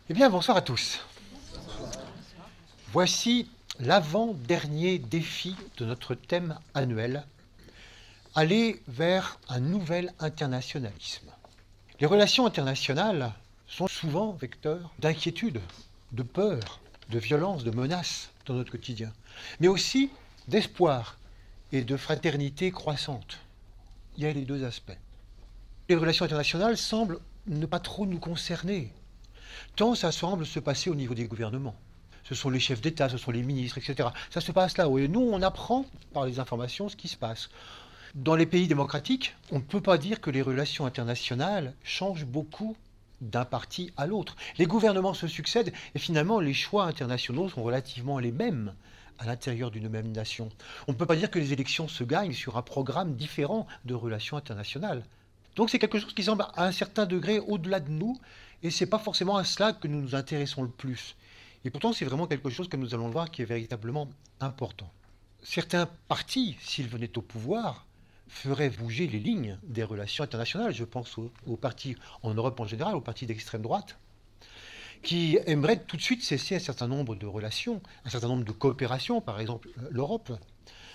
Eh bien, bonsoir à tous. Voici l'avant-dernier défi de notre thème annuel, aller vers un nouvel internationalisme. Les relations internationales sont souvent vecteurs d'inquiétude, de peur, de violence, de menaces dans notre quotidien, mais aussi d'espoir et de fraternité croissante. Il y a les deux aspects. Les relations internationales semblent ne pas trop nous concerner, tant ça semble se passer au niveau des gouvernements. Ce sont les chefs d'État, ce sont les ministres, etc. Ça se passe là-haut. Et nous, on apprend par les informations ce qui se passe. Dans les pays démocratiques, on ne peut pas dire que les relations internationales changent beaucoup d'un parti à l'autre. Les gouvernements se succèdent et finalement les choix internationaux sont relativement les mêmes à l'intérieur d'une même nation. On ne peut pas dire que les élections se gagnent sur un programme différent de relations internationales. Donc c'est quelque chose qui semble à un certain degré au-delà de nous, et ce n'est pas forcément à cela que nous nous intéressons le plus. Et pourtant c'est vraiment quelque chose, comme nous allons le voir, qui est véritablement important. Certains partis, s'ils venaient au pouvoir, feraient bouger les lignes des relations internationales. Je pense aux partis en Europe en général, aux partis d'extrême droite, qui aimeraient tout de suite cesser un certain nombre de relations, un certain nombre de coopérations, par exemple l'Europe,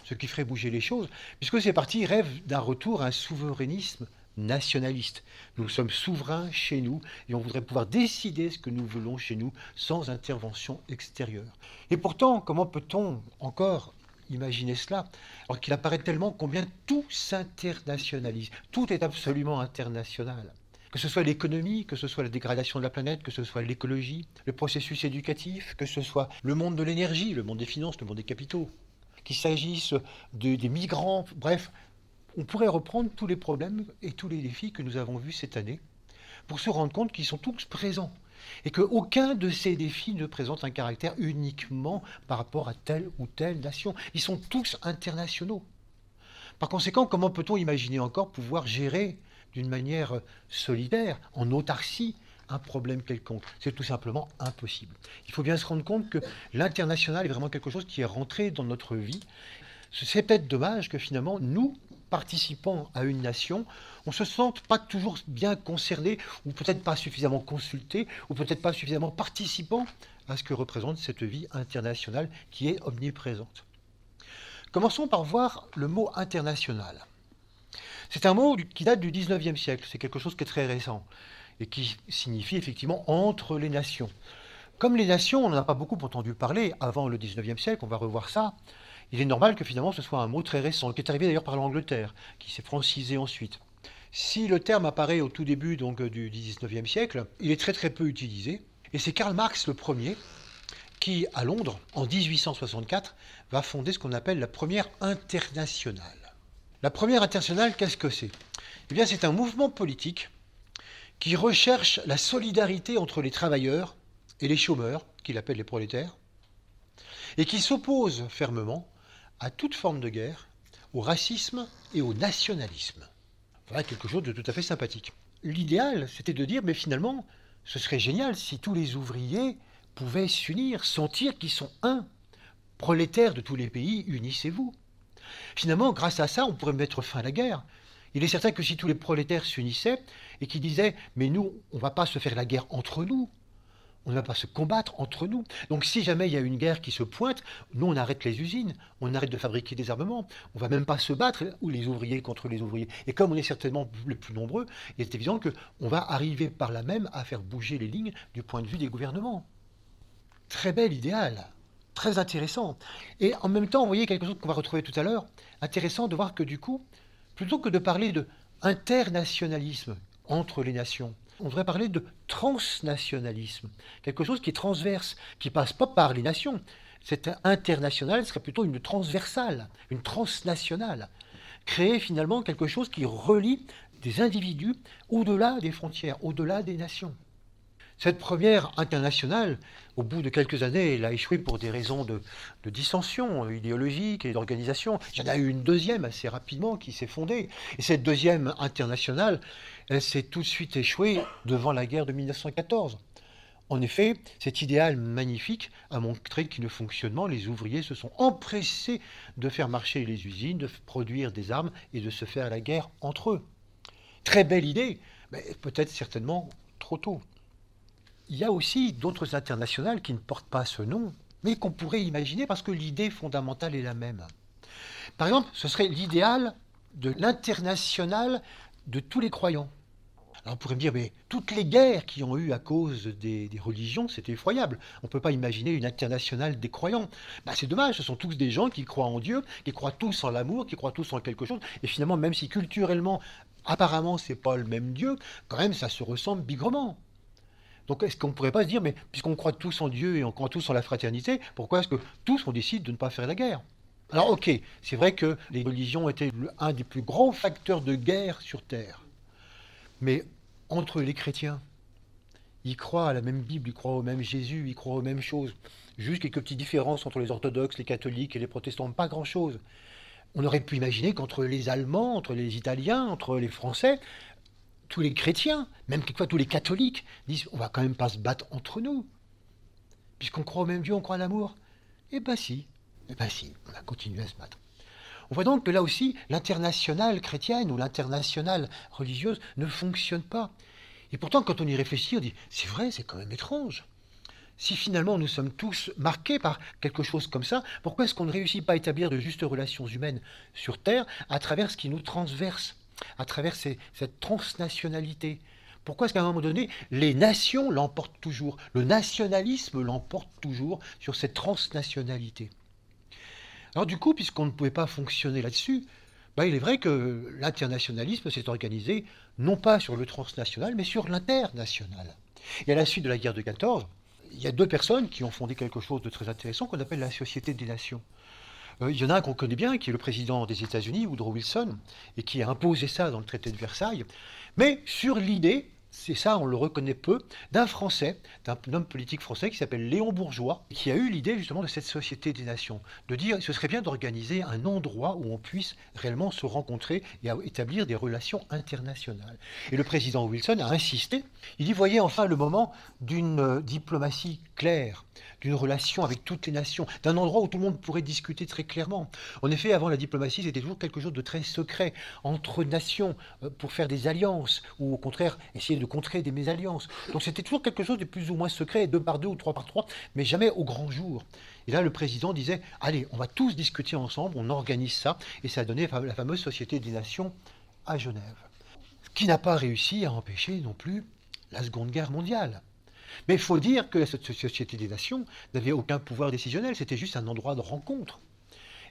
ce qui ferait bouger les choses, puisque ces partis rêvent d'un retour à un souverainisme nationaliste. Nous sommes souverains chez nous et on voudrait pouvoir décider ce que nous voulons chez nous sans intervention extérieure. Et pourtant, comment peut-on encore imaginer cela alors qu'il apparaît tellement combien tout s'internationalise, tout est absolument international. Que ce soit l'économie, que ce soit la dégradation de la planète, que ce soit l'écologie, le processus éducatif, que ce soit le monde de l'énergie, le monde des finances, le monde des capitaux, qu'il s'agisse des migrants, bref, on pourrait reprendre tous les problèmes et tous les défis que nous avons vus cette année pour se rendre compte qu'ils sont tous présents et qu'aucun de ces défis ne présente un caractère uniquement par rapport à telle ou telle nation. Ils sont tous internationaux. Par conséquent, comment peut-on imaginer encore pouvoir gérer d'une manière solidaire, en autarcie, un problème quelconque? C'est tout simplement impossible. Il faut bien se rendre compte que l'international est vraiment quelque chose qui est rentré dans notre vie. C'est peut-être dommage que finalement, nous, participant à une nation, on ne se sente pas toujours bien concerné, ou peut-être pas suffisamment consulté, ou peut-être pas suffisamment participant à ce que représente cette vie internationale qui est omniprésente. Commençons par voir le mot international. C'est un mot qui date du 19e siècle, c'est quelque chose qui est très récent, et qui signifie effectivement entre les nations. Comme les nations, on n'en a pas beaucoup entendu parler avant le 19e siècle, on va revoir ça. Il est normal que finalement ce soit un mot très récent, qui est arrivé d'ailleurs par l'Angleterre, qui s'est francisé ensuite. Si le terme apparaît au tout début donc, du 19e siècle, il est très très peu utilisé. Et c'est Karl Marx le premier qui, à Londres, en 1864, va fonder ce qu'on appelle la première internationale. La première internationale, qu'est-ce que c'est? Eh bien, c'est un mouvement politique qui recherche la solidarité entre les travailleurs et les chômeurs, qu'il appelle les prolétaires, et qui s'oppose fermement à toute forme de guerre, au racisme et au nationalisme. Voilà quelque chose de tout à fait sympathique. L'idéal, c'était de dire, mais finalement, ce serait génial si tous les ouvriers pouvaient s'unir, sentir qu'ils sont un. Prolétaires de tous les pays, unissez-vous. Finalement, grâce à ça, on pourrait mettre fin à la guerre. Il est certain que si tous les prolétaires s'unissaient et qu'ils disaient, mais nous, on ne va pas se faire la guerre entre nous, on ne va pas se combattre entre nous. Donc si jamais il y a une guerre qui se pointe, nous on arrête les usines, on arrête de fabriquer des armements, on ne va même pas se battre, ou les ouvriers contre les ouvriers. Et comme on est certainement les plus nombreux, il est évident qu'on va arriver par là même à faire bouger les lignes du point de vue des gouvernements. Très bel idéal, très intéressant. Et en même temps, vous voyez quelque chose qu'on va retrouver tout à l'heure, intéressant de voir que du coup, plutôt que de parler de internationalisme entre les nations, on devrait parler de transnationalisme, quelque chose qui est transverse, qui ne passe pas par les nations. Cet international serait plutôt une transversale, une transnationale. Créer finalement quelque chose qui relie des individus au-delà des frontières, au-delà des nations. Cette première internationale, au bout de quelques années, elle a échoué pour des raisons de dissension idéologique et d'organisation. Il y en a eu une deuxième assez rapidement qui s'est fondée. Et cette deuxième internationale, elle s'est tout de suite échouée devant la guerre de 1914. En effet, cet idéal magnifique a montré qu'il ne fonctionnement. Les ouvriers se sont empressés de faire marcher les usines, de produire des armes et de se faire la guerre entre eux. Très belle idée, mais peut-être certainement trop tôt. il y a aussi d'autres internationales qui ne portent pas ce nom, mais qu'on pourrait imaginer parce que l'idée fondamentale est la même. Par exemple, ce serait l'idéal de l'international de tous les croyants. Alors on pourrait me dire, mais toutes les guerres qui ont eu à cause des religions, c'est effroyable. On ne peut pas imaginer une internationale des croyants. Ben, c'est dommage, ce sont tous des gens qui croient en Dieu, qui croient tous en l'amour, qui croient tous en quelque chose. Et finalement, même si culturellement, apparemment, c'est pas le même Dieu, quand même, ça se ressemble bigrement. Donc est-ce qu'on ne pourrait pas se dire, mais puisqu'on croit tous en Dieu et on croit tous en la fraternité, pourquoi est-ce que tous on décide de ne pas faire la guerre? Alors ok, c'est vrai que les religions étaient un des plus grands facteurs de guerre sur Terre. Mais entre les chrétiens, ils croient à la même Bible, ils croient au même Jésus, ils croient aux mêmes choses. Juste quelques petites différences entre les orthodoxes, les catholiques et les protestants, pas grand-chose. On aurait pu imaginer qu'entre les Allemands, entre les Italiens, entre les Français, tous les chrétiens, même quelquefois tous les catholiques, disent on va quand même pas se battre entre nous. Puisqu'on croit au même Dieu, on croit à l'amour. Eh ben si, on a continué à se battre. On voit donc que là aussi, l'internationale chrétienne ou l'internationale religieuse ne fonctionne pas. Et pourtant, quand on y réfléchit, on dit, c'est vrai, c'est quand même étrange. Si finalement nous sommes tous marqués par quelque chose comme ça, pourquoi est-ce qu'on ne réussit pas à établir de justes relations humaines sur Terre à travers ce qui nous transverse, à travers cette transnationalité? Pourquoi est-ce qu'à un moment donné, les nations l'emportent toujours, le nationalisme l'emporte toujours sur cette transnationalité? Alors du coup, puisqu'on ne pouvait pas fonctionner là-dessus, il est vrai que l'internationalisme s'est organisé non pas sur le transnational, mais sur l'international. Et à la suite de la guerre de 14, il y a deux personnes qui ont fondé quelque chose de très intéressant qu'on appelle la Société des Nations. Il y en a un qu'on connaît bien, qui est le président des États-Unis, Woodrow Wilson, et qui a imposé ça dans le traité de Versailles, mais sur l'idée, c'est ça, on le reconnaît peu, d'un Français, d'un homme politique français qui s'appelle Léon Bourgeois, qui a eu l'idée justement de cette Société des Nations, de dire ce serait bien d'organiser un endroit où on puisse réellement se rencontrer et établir des relations internationales. Et le président Wilson a insisté, il y voyait enfin le moment d'une diplomatie claire, d'une relation avec toutes les nations, d'un endroit où tout le monde pourrait discuter très clairement. En effet, avant la diplomatie, c'était toujours quelque chose de très secret, entre nations, pour faire des alliances, ou au contraire, essayer de contrer des mésalliances. Donc c'était toujours quelque chose de plus ou moins secret, 2 par 2 ou 3 par 3, mais jamais au grand jour. Et là, le président disait, allez, on va tous discuter ensemble, on organise ça, et ça a donné la fameuse Société des Nations à Genève. Ce qui n'a pas réussi à empêcher non plus la Seconde Guerre mondiale. Mais il faut dire que cette Société des Nations n'avait aucun pouvoir décisionnel, c'était juste un endroit de rencontre.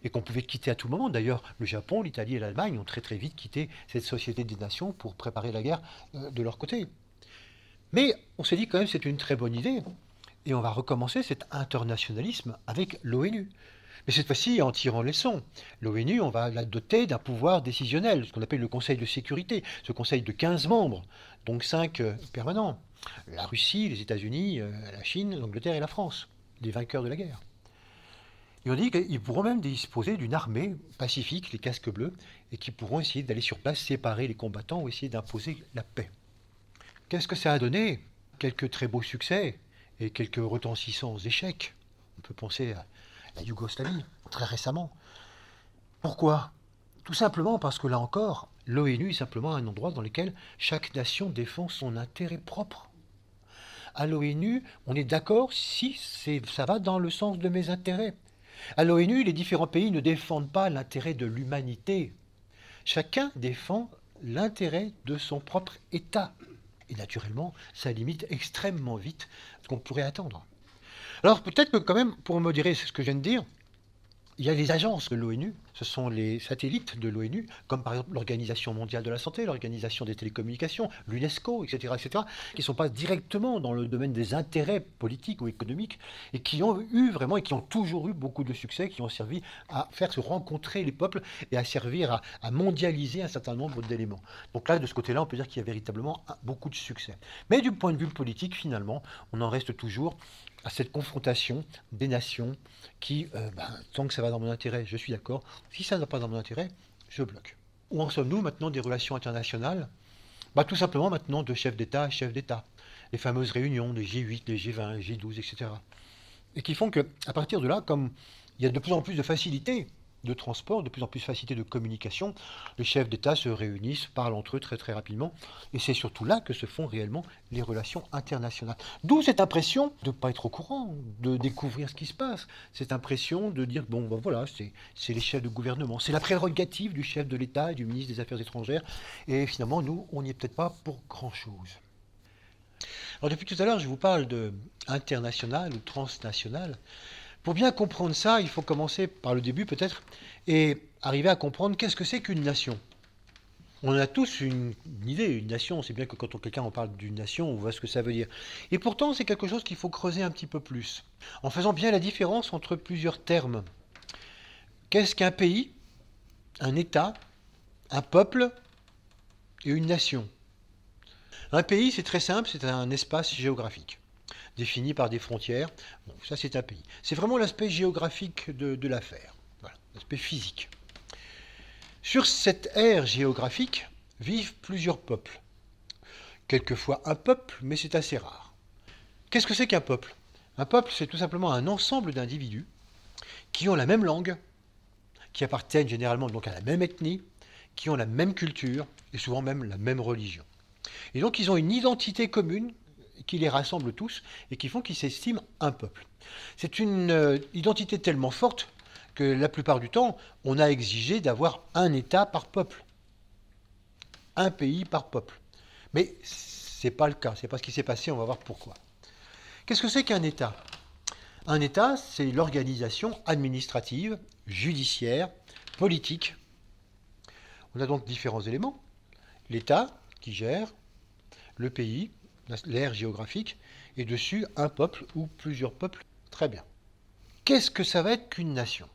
Et qu'on pouvait quitter à tout moment. D'ailleurs, le Japon, l'Italie et l'Allemagne ont très très vite quitté cette Société des Nations pour préparer la guerre de leur côté. Mais on s'est dit quand même que c'est une très bonne idée. Et on va recommencer cet internationalisme avec l'ONU. Mais cette fois-ci en tirant les leçons. L'ONU, on va la doter d'un pouvoir décisionnel, ce qu'on appelle le Conseil de sécurité. Ce conseil de 15 membres, donc 5 permanents. La Russie, les États-Unis, la Chine, l'Angleterre et la France, les vainqueurs de la guerre. Et on dit qu'ils pourront même disposer d'une armée pacifique, les casques bleus, et qui pourront essayer d'aller sur place, séparer les combattants ou essayer d'imposer la paix. Qu'est-ce que ça a donné? Quelques très beaux succès et quelques retentissants échecs. On peut penser à la Yougoslavie, très récemment. Pourquoi? Tout simplement parce que là encore, l'ONU est simplement un endroit dans lequel chaque nation défend son intérêt propre. À l'ONU, on est d'accord si ça va dans le sens de mes intérêts. À l'ONU, les différents pays ne défendent pas l'intérêt de l'humanité. Chacun défend l'intérêt de son propre État. Et naturellement, ça limite extrêmement vite ce qu'on pourrait attendre. Alors peut-être que quand même, pour modérer ce que je viens de dire, il y a les agences de l'ONU, ce sont les satellites de l'ONU, comme par exemple l'Organisation mondiale de la santé, l'Organisation des télécommunications, l'UNESCO, etc., qui ne sont pas directement dans le domaine des intérêts politiques ou économiques, et qui ont eu vraiment, et qui ont toujours eu beaucoup de succès, qui ont servi à faire se rencontrer les peuples et à servir à mondialiser un certain nombre d'éléments. Donc là, de ce côté-là, on peut dire qu'il y a véritablement beaucoup de succès. Mais du point de vue politique, finalement, on en reste toujours à cette confrontation des nations qui, tant que ça va dans mon intérêt, je suis d'accord. Si ça ne va pas dans mon intérêt, je bloque. Où en sommes-nous maintenant des relations internationales? Tout simplement maintenant de chefs d'État à chefs d'État. Les fameuses réunions des G8, des G20, des G12, etc. Et qui font qu'à partir de là, comme il y a de plus en plus de facilité de transport, de plus en plus de facilité de communication. Les chefs d'État se réunissent, parlent entre eux très très rapidement, et c'est surtout là que se font réellement les relations internationales. D'où cette impression de ne pas être au courant, de découvrir ce qui se passe, cette impression de dire, bon, ben voilà, c'est les chefs de gouvernement, c'est la prérogative du chef de l'État et du ministre des Affaires étrangères, et finalement, nous, on n'y est peut-être pas pour grand-chose. Alors depuis tout à l'heure, je vous parle de international ou transnational. Pour bien comprendre ça, il faut commencer par le début peut-être et arriver à comprendre qu'est-ce que c'est qu'une nation. On a tous une idée, une nation, c'est bien que quand quelqu'un en parle d'une nation, on voit ce que ça veut dire. Et pourtant, c'est quelque chose qu'il faut creuser un petit peu plus, en faisant bien la différence entre plusieurs termes. Qu'est-ce qu'un pays, un État, un peuple et une nation? Un pays, c'est très simple, c'est un espace géographique, défini par des frontières. Bon, ça, c'est un pays. C'est vraiment l'aspect géographique de l'affaire, voilà, l'aspect physique. Sur cette aire géographique vivent plusieurs peuples. Quelquefois un peuple, mais c'est assez rare. Qu'est-ce que c'est qu'un peuple? Un peuple, c'est tout simplement un ensemble d'individus qui ont la même langue, qui appartiennent généralement donc à la même ethnie, qui ont la même culture et souvent même la même religion. Et donc ils ont une identité commune qui les rassemble tous et qui font qu'ils s'estiment un peuple. C'est une identité tellement forte que la plupart du temps, on a exigé d'avoir un État par peuple, un pays par peuple. Mais ce n'est pas le cas, ce n'est pas ce qui s'est passé, on va voir pourquoi. Qu'est-ce que c'est qu'un État? Un État, c'est l'organisation administrative, judiciaire, politique. On a donc différents éléments. L'État qui gère le pays, l'aire géographique, et dessus un peuple ou plusieurs peuples. Très bien. Qu'est-ce que ça va être qu'une nation?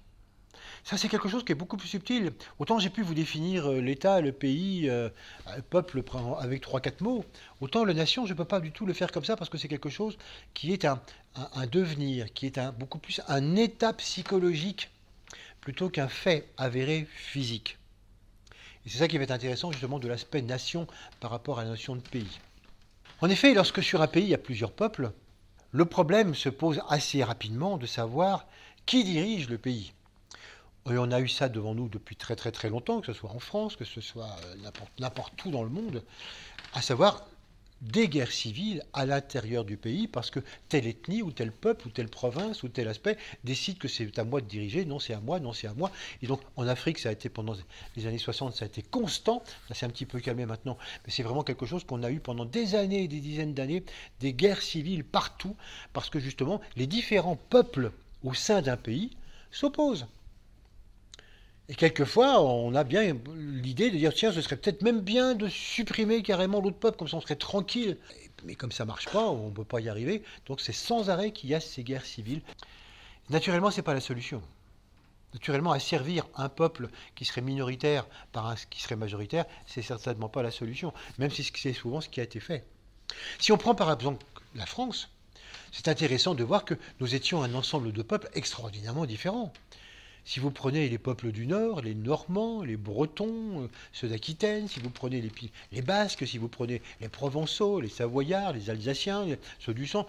Ça, c'est quelque chose qui est beaucoup plus subtil. Autant j'ai pu vous définir l'État, le pays, le peuple avec 3-4 mots, autant la nation, je ne peux pas du tout le faire comme ça parce que c'est quelque chose qui est un devenir, qui est beaucoup plus un état psychologique plutôt qu'un fait avéré physique. Et c'est ça qui va être intéressant justement de l'aspect nation par rapport à la notion de pays. En effet, lorsque sur un pays il y a plusieurs peuples, le problème se pose assez rapidement de savoir qui dirige le pays. Et on a eu ça devant nous depuis très très très longtemps, que ce soit en France, que ce soit n'importe où dans le monde, à savoir des guerres civiles à l'intérieur du pays parce que telle ethnie ou tel peuple ou telle province ou tel aspect décide que c'est à moi de diriger, non c'est à moi, non c'est à moi. Et donc en Afrique ça a été pendant les années 60, ça a été constant, ça s'est un petit peu calmé maintenant, mais c'est vraiment quelque chose qu'on a eu pendant des années et des dizaines d'années, des guerres civiles partout parce que justement les différents peuples au sein d'un pays s'opposent. Et quelquefois, on a bien l'idée de dire, tiens, ce serait peut-être même bien de supprimer carrément l'autre peuple, comme ça on serait tranquille. Mais comme ça ne marche pas, on ne peut pas y arriver. Donc c'est sans arrêt qu'il y a ces guerres civiles. Naturellement, ce n'est pas la solution. Naturellement, asservir un peuple qui serait minoritaire par un qui serait majoritaire, c'est certainement pas la solution, même si c'est souvent ce qui a été fait. Si on prend par exemple la France, c'est intéressant de voir que nous étions un ensemble de peuples extraordinairement différents. Si vous prenez les peuples du Nord, les Normands, les Bretons, ceux d'Aquitaine, si vous prenez les Basques, si vous prenez les Provençaux, les Savoyards, les Alsaciens, ceux du sang,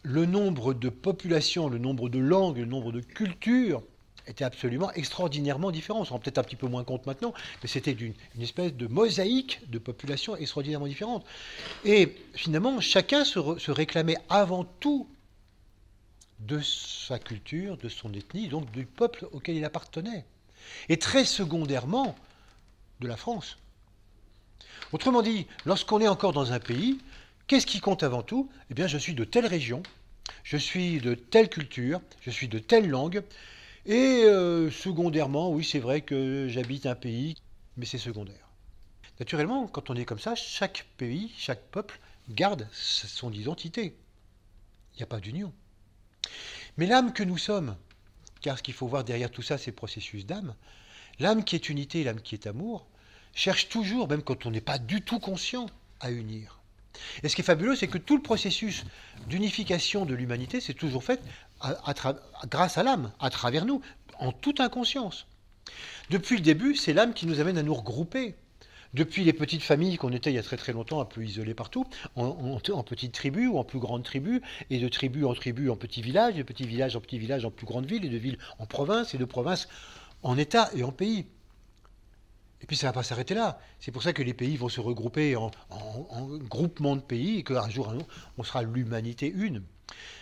le nombre de populations, le nombre de langues, le nombre de cultures était absolument extraordinairement différent. On se rend peut-être un petit peu moins compte maintenant, mais c'était une espèce de mosaïque de populations extraordinairement différentes. Et finalement, chacun se réclamait avant tout de sa culture, de son ethnie, donc du peuple auquel il appartenait. Et très secondairement, de la France. Autrement dit, lorsqu'on est encore dans un pays, qu'est-ce qui compte avant tout? Eh bien, je suis de telle région, je suis de telle culture, je suis de telle langue, et secondairement, oui, c'est vrai que j'habite un pays, mais c'est secondaire. Naturellement, quand on est comme ça, chaque pays, chaque peuple garde son identité. Il n'y a pas d'union. Mais l'âme que nous sommes, car ce qu'il faut voir derrière tout ça, c'est le processus d'âme, l'âme qui est unité, l'âme qui est amour, cherche toujours, même quand on n'est pas du tout conscient, à unir. Et ce qui est fabuleux, c'est que tout le processus d'unification de l'humanité, c'est toujours fait grâce à l'âme, à travers nous, en toute inconscience. Depuis le début, c'est l'âme qui nous amène à nous regrouper. Depuis les petites familles qu'on était il y a très très longtemps, un peu isolées partout, en petites tribus ou en plus grandes tribus, et de tribus en petits villages, de petits villages en plus grandes villes, et de villes en province, et de provinces en État et en pays. Et puis ça ne va pas s'arrêter là. C'est pour ça que les pays vont se regrouper en groupements de pays, et qu'un jour, on sera l'humanité une.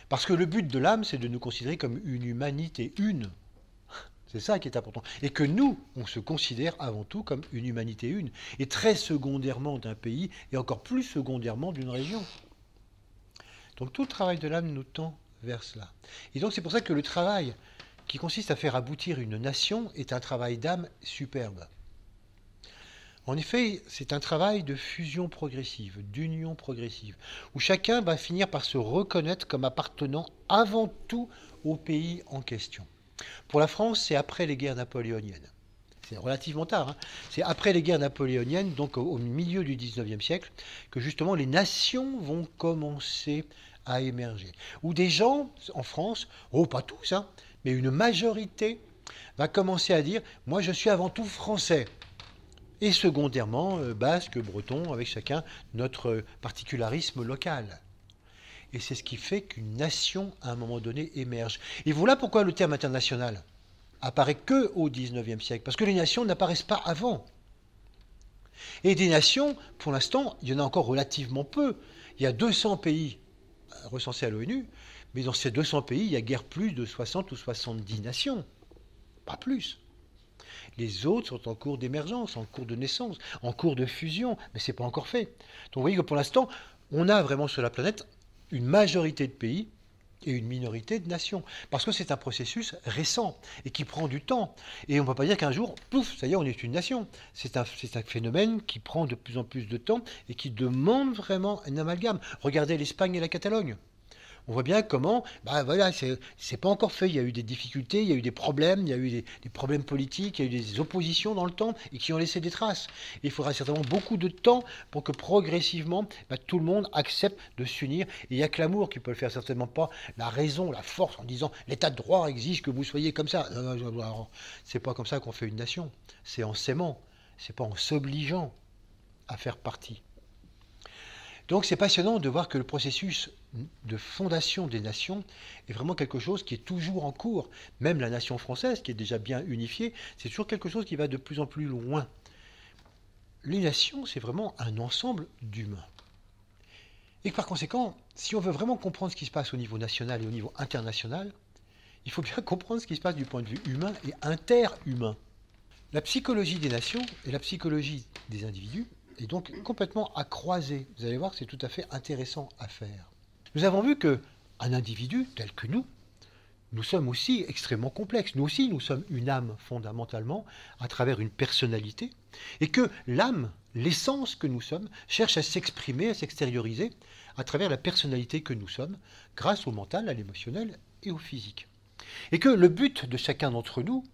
Parce que le but de l'âme, c'est de nous considérer comme une humanité une. C'est ça qui est important. Et que nous, on se considère avant tout comme une humanité une. Et très secondairement d'un pays, et encore plus secondairement d'une région. Donc tout le travail de l'âme nous tend vers cela. Et donc c'est pour ça que le travail qui consiste à faire aboutir une nation est un travail d'âme superbe. En effet, c'est un travail de fusion progressive, d'union progressive, où chacun va finir par se reconnaître comme appartenant avant tout au pays en question. Pour la France, c'est après les guerres napoléoniennes. C'est relativement tard. Hein. C'est après les guerres napoléoniennes, donc au milieu du 19e siècle, que justement les nations vont commencer à émerger. Où des gens, en France, pas tous, hein, mais une majorité, va commencer à dire « moi je suis avant tout français ». Et secondairement, basque, breton, avec chacun notre particularisme local. Et c'est ce qui fait qu'une nation, à un moment donné, émerge. Et voilà pourquoi le terme international apparaît que au XIXe siècle. Parce que les nations n'apparaissent pas avant. Et des nations, pour l'instant, il y en a encore relativement peu. Il y a 200 pays recensés à l'ONU, mais dans ces 200 pays, il y a guère plus de 60 ou 70 nations. Pas plus. Les autres sont en cours d'émergence, en cours de naissance, en cours de fusion, mais ce n'est pas encore fait. Donc vous voyez que pour l'instant, on a vraiment sur la planète une majorité de pays et une minorité de nations. Parce que c'est un processus récent et qui prend du temps. Et on ne peut pas dire qu'un jour, pouf, ça y est, on est une nation. C'est un phénomène qui prend de plus en plus de temps et qui demande vraiment un amalgame. Regardez l'Espagne et la Catalogne. On voit bien comment, voilà, c'est pas encore fait. Il y a eu des difficultés, il y a eu des problèmes, il y a eu des problèmes politiques, il y a eu des oppositions dans le temps et qui ont laissé des traces. Et il faudra certainement beaucoup de temps pour que progressivement, tout le monde accepte de s'unir. Et il n'y a que l'amour qui peut le faire, certainement pas la raison, la force, en disant l'état de droit exige que vous soyez comme ça. Non, c'est pas comme ça qu'on fait une nation. C'est en s'aimant, c'est pas en s'obligeant à faire partie. Donc c'est passionnant de voir que le processus de fondation des nations est vraiment quelque chose qui est toujours en cours. Même la nation française, qui est déjà bien unifiée, c'est toujours quelque chose qui va de plus en plus loin. Les nations, c'est vraiment un ensemble d'humains. Et par conséquent, si on veut vraiment comprendre ce qui se passe au niveau national et au niveau international, il faut bien comprendre ce qui se passe du point de vue humain et interhumain. La psychologie des nations et la psychologie des individus est donc complètement à croiser. Vous allez voir que c'est tout à fait intéressant à faire. Nous avons vu qu'un individu tel que nous sommes aussi extrêmement complexes. Nous aussi, nous sommes une âme fondamentalement à travers une personnalité et que l'âme, l'essence que nous sommes, cherche à s'exprimer, à s'extérioriser à travers la personnalité que nous sommes grâce au mental, à l'émotionnel et au physique. Et que le but de chacun d'entre nous,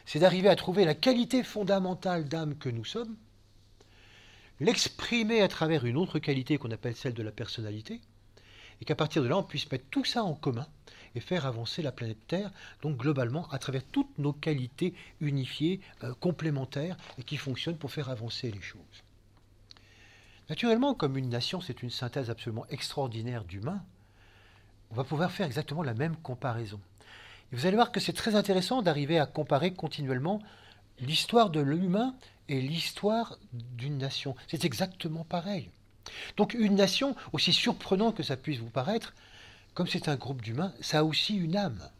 c'est d'arriver à trouver la qualité fondamentale d'âme que nous sommes, l'exprimer à travers une autre qualité qu'on appelle celle de la personnalité, et qu'à partir de là, on puisse mettre tout ça en commun et faire avancer la planète Terre, donc globalement, à travers toutes nos qualités unifiées, complémentaires, et qui fonctionnent pour faire avancer les choses. Naturellement, comme une nation, c'est une synthèse absolument extraordinaire d'humains, on va pouvoir faire exactement la même comparaison. Et vous allez voir que c'est très intéressant d'arriver à comparer continuellement l'histoire de l'humain et l'histoire d'une nation. C'est exactement pareil. Donc une nation, aussi surprenant que ça puisse vous paraître, comme c'est un groupe d'humains, ça a aussi une âme.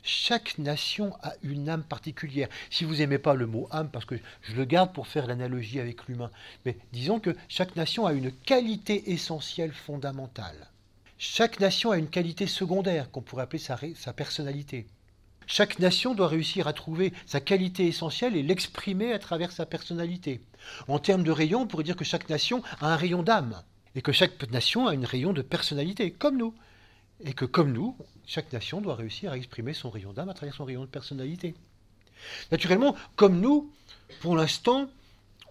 Chaque nation a une âme particulière. Si vous n'aimez pas le mot âme, parce que je le garde pour faire l'analogie avec l'humain, mais disons que chaque nation a une qualité essentielle fondamentale. Chaque nation a une qualité secondaire qu'on pourrait appeler sa personnalité. Chaque nation doit réussir à trouver sa qualité essentielle et l'exprimer à travers sa personnalité. En termes de rayon, on pourrait dire que chaque nation a un rayon d'âme et que chaque nation a un rayon de personnalité, comme nous. Et que comme nous, chaque nation doit réussir à exprimer son rayon d'âme à travers son rayon de personnalité. Naturellement, comme nous, pour l'instant,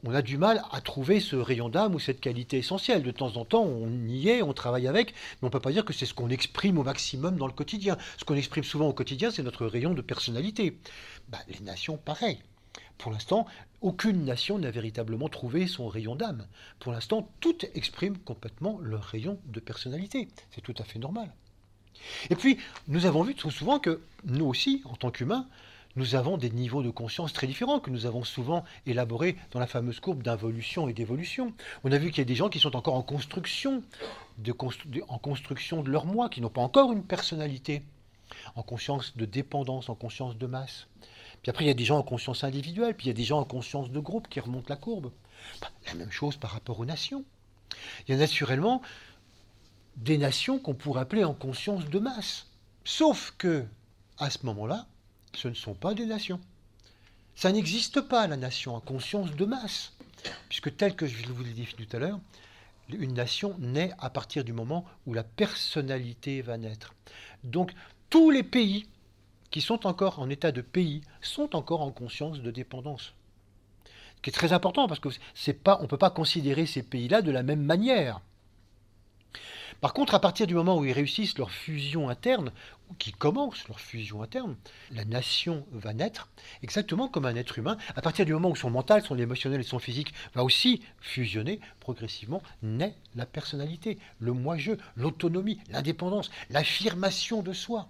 on a du mal à trouver ce rayon d'âme ou cette qualité essentielle. De temps en temps, on y est, on travaille avec, mais on ne peut pas dire que c'est ce qu'on exprime au maximum dans le quotidien. Ce qu'on exprime souvent au quotidien, c'est notre rayon de personnalité. Les nations, pareil. Pour l'instant, aucune nation n'a véritablement trouvé son rayon d'âme. Pour l'instant, toutes expriment complètement leur rayon de personnalité. C'est tout à fait normal. Et puis, nous avons vu trop souvent que nous aussi, en tant qu'humains, nous avons des niveaux de conscience très différents que nous avons souvent élaborés dans la fameuse courbe d'involution et d'évolution. On a vu qu'il y a des gens qui sont encore en construction de leur moi, qui n'ont pas encore une personnalité, en conscience de dépendance, en conscience de masse. Puis après, il y a des gens en conscience individuelle, puis il y a des gens en conscience de groupe qui remontent la courbe. La même chose par rapport aux nations. Il y a naturellement des nations qu'on pourrait appeler en conscience de masse. Sauf que, à ce moment-là, ce ne sont pas des nations. Ça n'existe pas, la nation en conscience de masse. Puisque tel que je vous l'ai dit tout à l'heure, une nation naît à partir du moment où la personnalité va naître. Donc, tous les pays qui sont encore en état de pays sont encore en conscience de dépendance. Ce qui est très important, parce qu'on ne peut pas considérer ces pays-là de la même manière. Par contre, à partir du moment où ils réussissent leur fusion interne, ou qu'ils commencent leur fusion interne, la nation va naître exactement comme un être humain. À partir du moment où son mental, son émotionnel et son physique va aussi fusionner, progressivement naît la personnalité, le moi-je, l'autonomie, l'indépendance, l'affirmation de soi.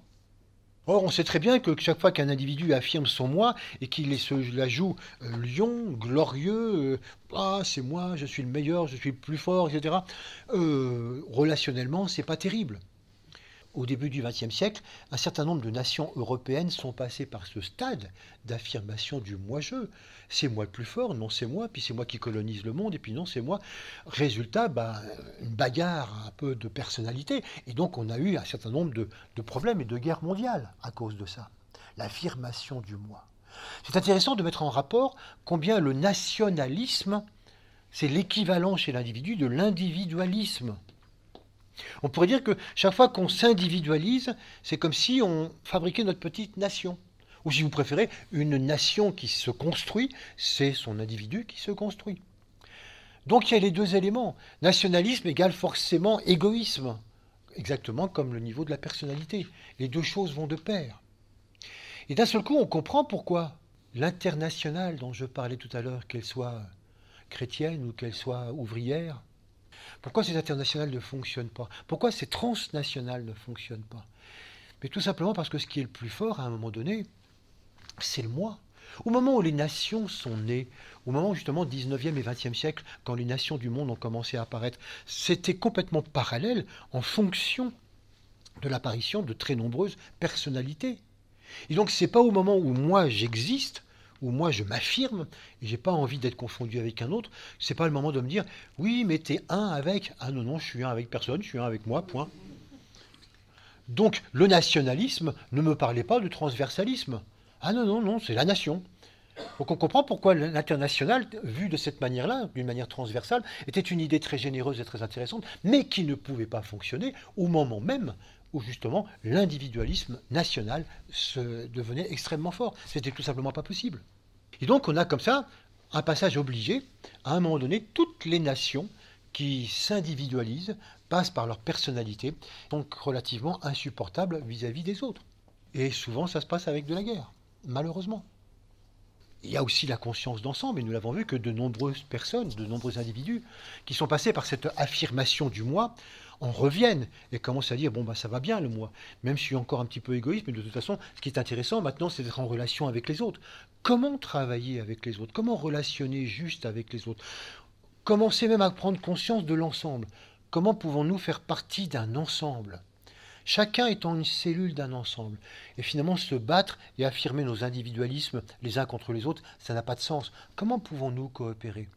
Or, on sait très bien que chaque fois qu'un individu affirme son moi et qu'il se la joue lion, glorieux, ah c'est moi, je suis le meilleur, je suis le plus fort, etc. Relationnellement, c'est pas terrible. Au début du XXe siècle, un certain nombre de nations européennes sont passées par ce stade d'affirmation du moi-je. C'est moi le plus fort, non c'est moi, puis c'est moi qui colonise le monde, et puis non c'est moi. Résultat, une bagarre un peu de personnalité. Et donc on a eu un certain nombre de problèmes et de guerres mondiales à cause de ça. L'affirmation du moi. C'est intéressant de mettre en rapport combien le nationalisme, c'est l'équivalent chez l'individu de l'individualisme. On pourrait dire que chaque fois qu'on s'individualise, c'est comme si on fabriquait notre petite nation. Ou si vous préférez, une nation qui se construit, c'est son individu qui se construit. Donc il y a les deux éléments. Nationalisme égale forcément égoïsme, exactement comme le niveau de la personnalité. Les deux choses vont de pair. Et d'un seul coup, on comprend pourquoi l'internationale dont je parlais tout à l'heure, qu'elle soit chrétienne ou qu'elle soit ouvrière, pourquoi ces internationales ne fonctionnent pas? Pourquoi ces transnationales ne fonctionnent pas? Mais tout simplement parce que ce qui est le plus fort à un moment donné, c'est le moi. Au moment où les nations sont nées, au moment justement 19e et 20e siècle, quand les nations du monde ont commencé à apparaître, c'était complètement parallèle en fonction de l'apparition de très nombreuses personnalités. Et donc c'est pas au moment où moi j'existe, où moi je m'affirme, et j'ai pas envie d'être confondu avec un autre, c'est pas le moment de me dire, oui mais t'es un avec, ah non non je suis un avec personne, je suis un avec moi, point. Donc le nationalisme ne me parlait pas de transversalisme. Ah non non non, c'est la nation. Donc on comprend pourquoi l'international, vu de cette manière-là, d'une manière transversale, était une idée très généreuse et très intéressante, mais qui ne pouvait pas fonctionner au moment même où justement l'individualisme national devenait extrêmement fort. C'était tout simplement pas possible. Et donc on a comme ça un passage obligé. À un moment donné, toutes les nations qui s'individualisent passent par leur personnalité, donc relativement insupportables vis-à-vis des autres. Et souvent ça se passe avec de la guerre, malheureusement. Il y a aussi la conscience d'ensemble, et nous l'avons vu que de nombreuses personnes, de nombreux individus qui sont passés par cette affirmation du moi, en reviennent et commencent à dire bon ça va bien le moi, même si je suis encore un petit peu égoïste, mais de toute façon, ce qui est intéressant maintenant, c'est d'être en relation avec les autres. Comment travailler avec les autres? Comment relationner juste avec les autres? Commencer même à prendre conscience de l'ensemble. Comment pouvons-nous faire partie d'un ensemble? Chacun étant une cellule d'un ensemble. Et finalement, se battre et affirmer nos individualismes les uns contre les autres, ça n'a pas de sens. Comment pouvons-nous coopérer?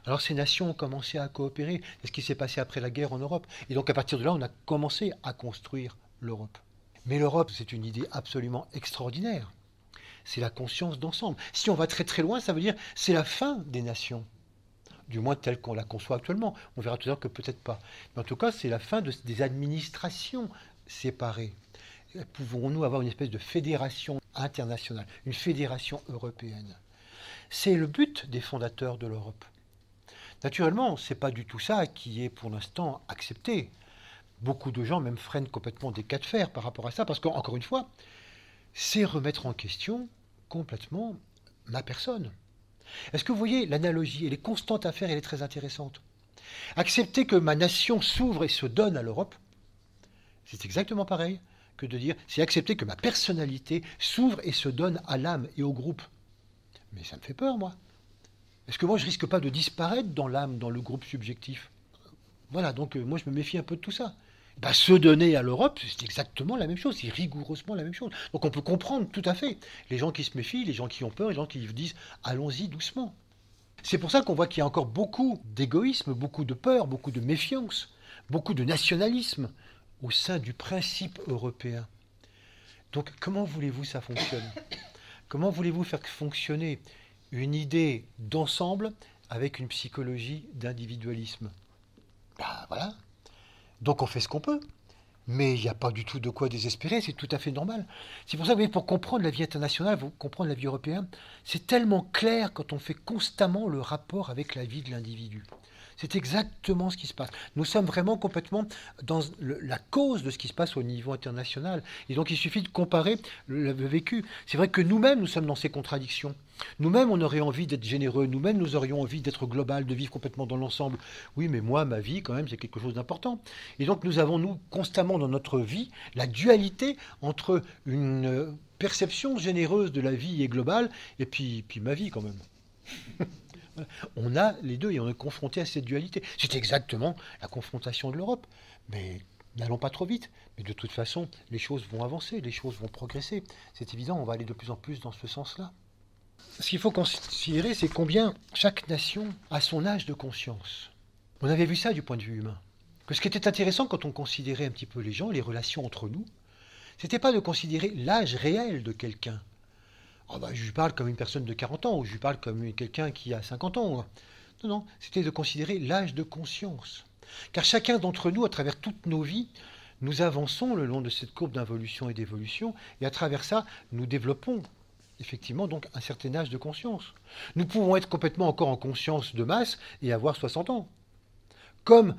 Alors ces nations ont commencé à coopérer. C'est ce qui s'est passé après la guerre en Europe. Et donc à partir de là, on a commencé à construire l'Europe. Mais l'Europe, c'est une idée absolument extraordinaire. C'est la conscience d'ensemble. Si on va très très loin, ça veut dire c'est la fin des nations. Du moins telle qu'on la conçoit actuellement. On verra tout à l'heure que peut-être pas. Mais en tout cas, c'est la fin des administrations séparées. Pouvons-nous avoir une espèce de fédération internationale, une fédération européenne? C'est le but des fondateurs de l'Europe. Naturellement, ce n'est pas du tout ça qui est pour l'instant accepté. Beaucoup de gens même freinent complètement des cas de fer par rapport à ça, parce qu'encore une fois, c'est remettre en question complètement ma personne. Est-ce que vous voyez l'analogie? Elle est constante à faire, elle est très intéressante. Accepter que ma nation s'ouvre et se donne à l'Europe, c'est exactement pareil que de dire, c'est accepter que ma personnalité s'ouvre et se donne à l'âme et au groupe. Mais ça me fait peur, moi. Est-ce que moi, je risque pas de disparaître dans l'âme, dans le groupe subjectif? Voilà, donc moi, je me méfie un peu de tout ça. Bah, se donner à l'Europe, c'est exactement la même chose, c'est rigoureusement la même chose. Donc on peut comprendre tout à fait les gens qui se méfient, les gens qui ont peur, les gens qui disent allons-y doucement. C'est pour ça qu'on voit qu'il y a encore beaucoup d'égoïsme, beaucoup de peur, beaucoup de méfiance, beaucoup de nationalisme au sein du principe européen. Donc comment voulez-vous ça fonctionne? Comment voulez-vous faire fonctionner une idée d'ensemble avec une psychologie d'individualisme? Ben voilà. Donc on fait ce qu'on peut. Mais il n'y a pas du tout de quoi désespérer, c'est tout à fait normal. C'est pour ça que vous voyez, pour comprendre la vie internationale, pour comprendre la vie européenne, c'est tellement clair quand on fait constamment le rapport avec la vie de l'individu. C'est exactement ce qui se passe. Nous sommes vraiment complètement dans la cause de ce qui se passe au niveau international. Et donc il suffit de comparer le vécu. C'est vrai que nous-mêmes, nous sommes dans ces contradictions. Nous-mêmes, on aurait envie d'être généreux. Nous-mêmes, nous aurions envie d'être global, de vivre complètement dans l'ensemble. Oui, mais moi, ma vie, quand même, c'est quelque chose d'important. Et donc nous avons, nous, constamment dans notre vie, la dualité entre une perception généreuse de la vie et globale, et puis ma vie, quand même. On a les deux et on est confronté à cette dualité. C'est exactement la confrontation de l'Europe. Mais n'allons pas trop vite. Mais de toute façon, les choses vont avancer, les choses vont progresser. C'est évident, on va aller de plus en plus dans ce sens-là. Ce qu'il faut considérer, c'est combien chaque nation a son âge de conscience. On avait vu ça du point de vue humain. Que ce qui était intéressant quand on considérait un petit peu les gens, les relations entre nous, c'était pas de considérer l'âge réel de quelqu'un. Oh bah, je lui parle comme une personne de 40 ans, ou je lui parle comme quelqu'un qui a 50 ans. Non, non, c'était de considérer l'âge de conscience. Car chacun d'entre nous, à travers toutes nos vies, nous avançons le long de cette courbe d'involution et d'évolution, et à travers ça, nous développons effectivement donc un certain âge de conscience. Nous pouvons être complètement encore en conscience de masse et avoir 60 ans. Comme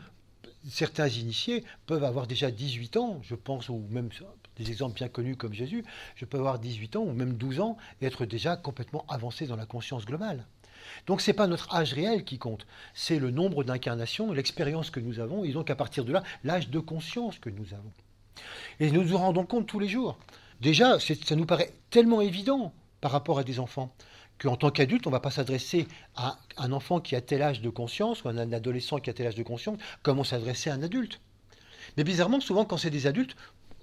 certains initiés peuvent avoir déjà 18 ans, je pense, ou même des exemples bien connus comme Jésus, je peux avoir 18 ans ou même 12 ans et être déjà complètement avancé dans la conscience globale. Donc ce n'est pas notre âge réel qui compte, c'est le nombre d'incarnations, l'expérience que nous avons, et donc à partir de là, l'âge de conscience que nous avons. Et nous nous rendons compte tous les jours. Déjà, ça nous paraît tellement évident par rapport à des enfants, qu'en tant qu'adulte, on ne va pas s'adresser à un enfant qui a tel âge de conscience, ou à un adolescent qui a tel âge de conscience, comme on s'adressait à un adulte. Mais bizarrement, souvent, quand c'est des adultes,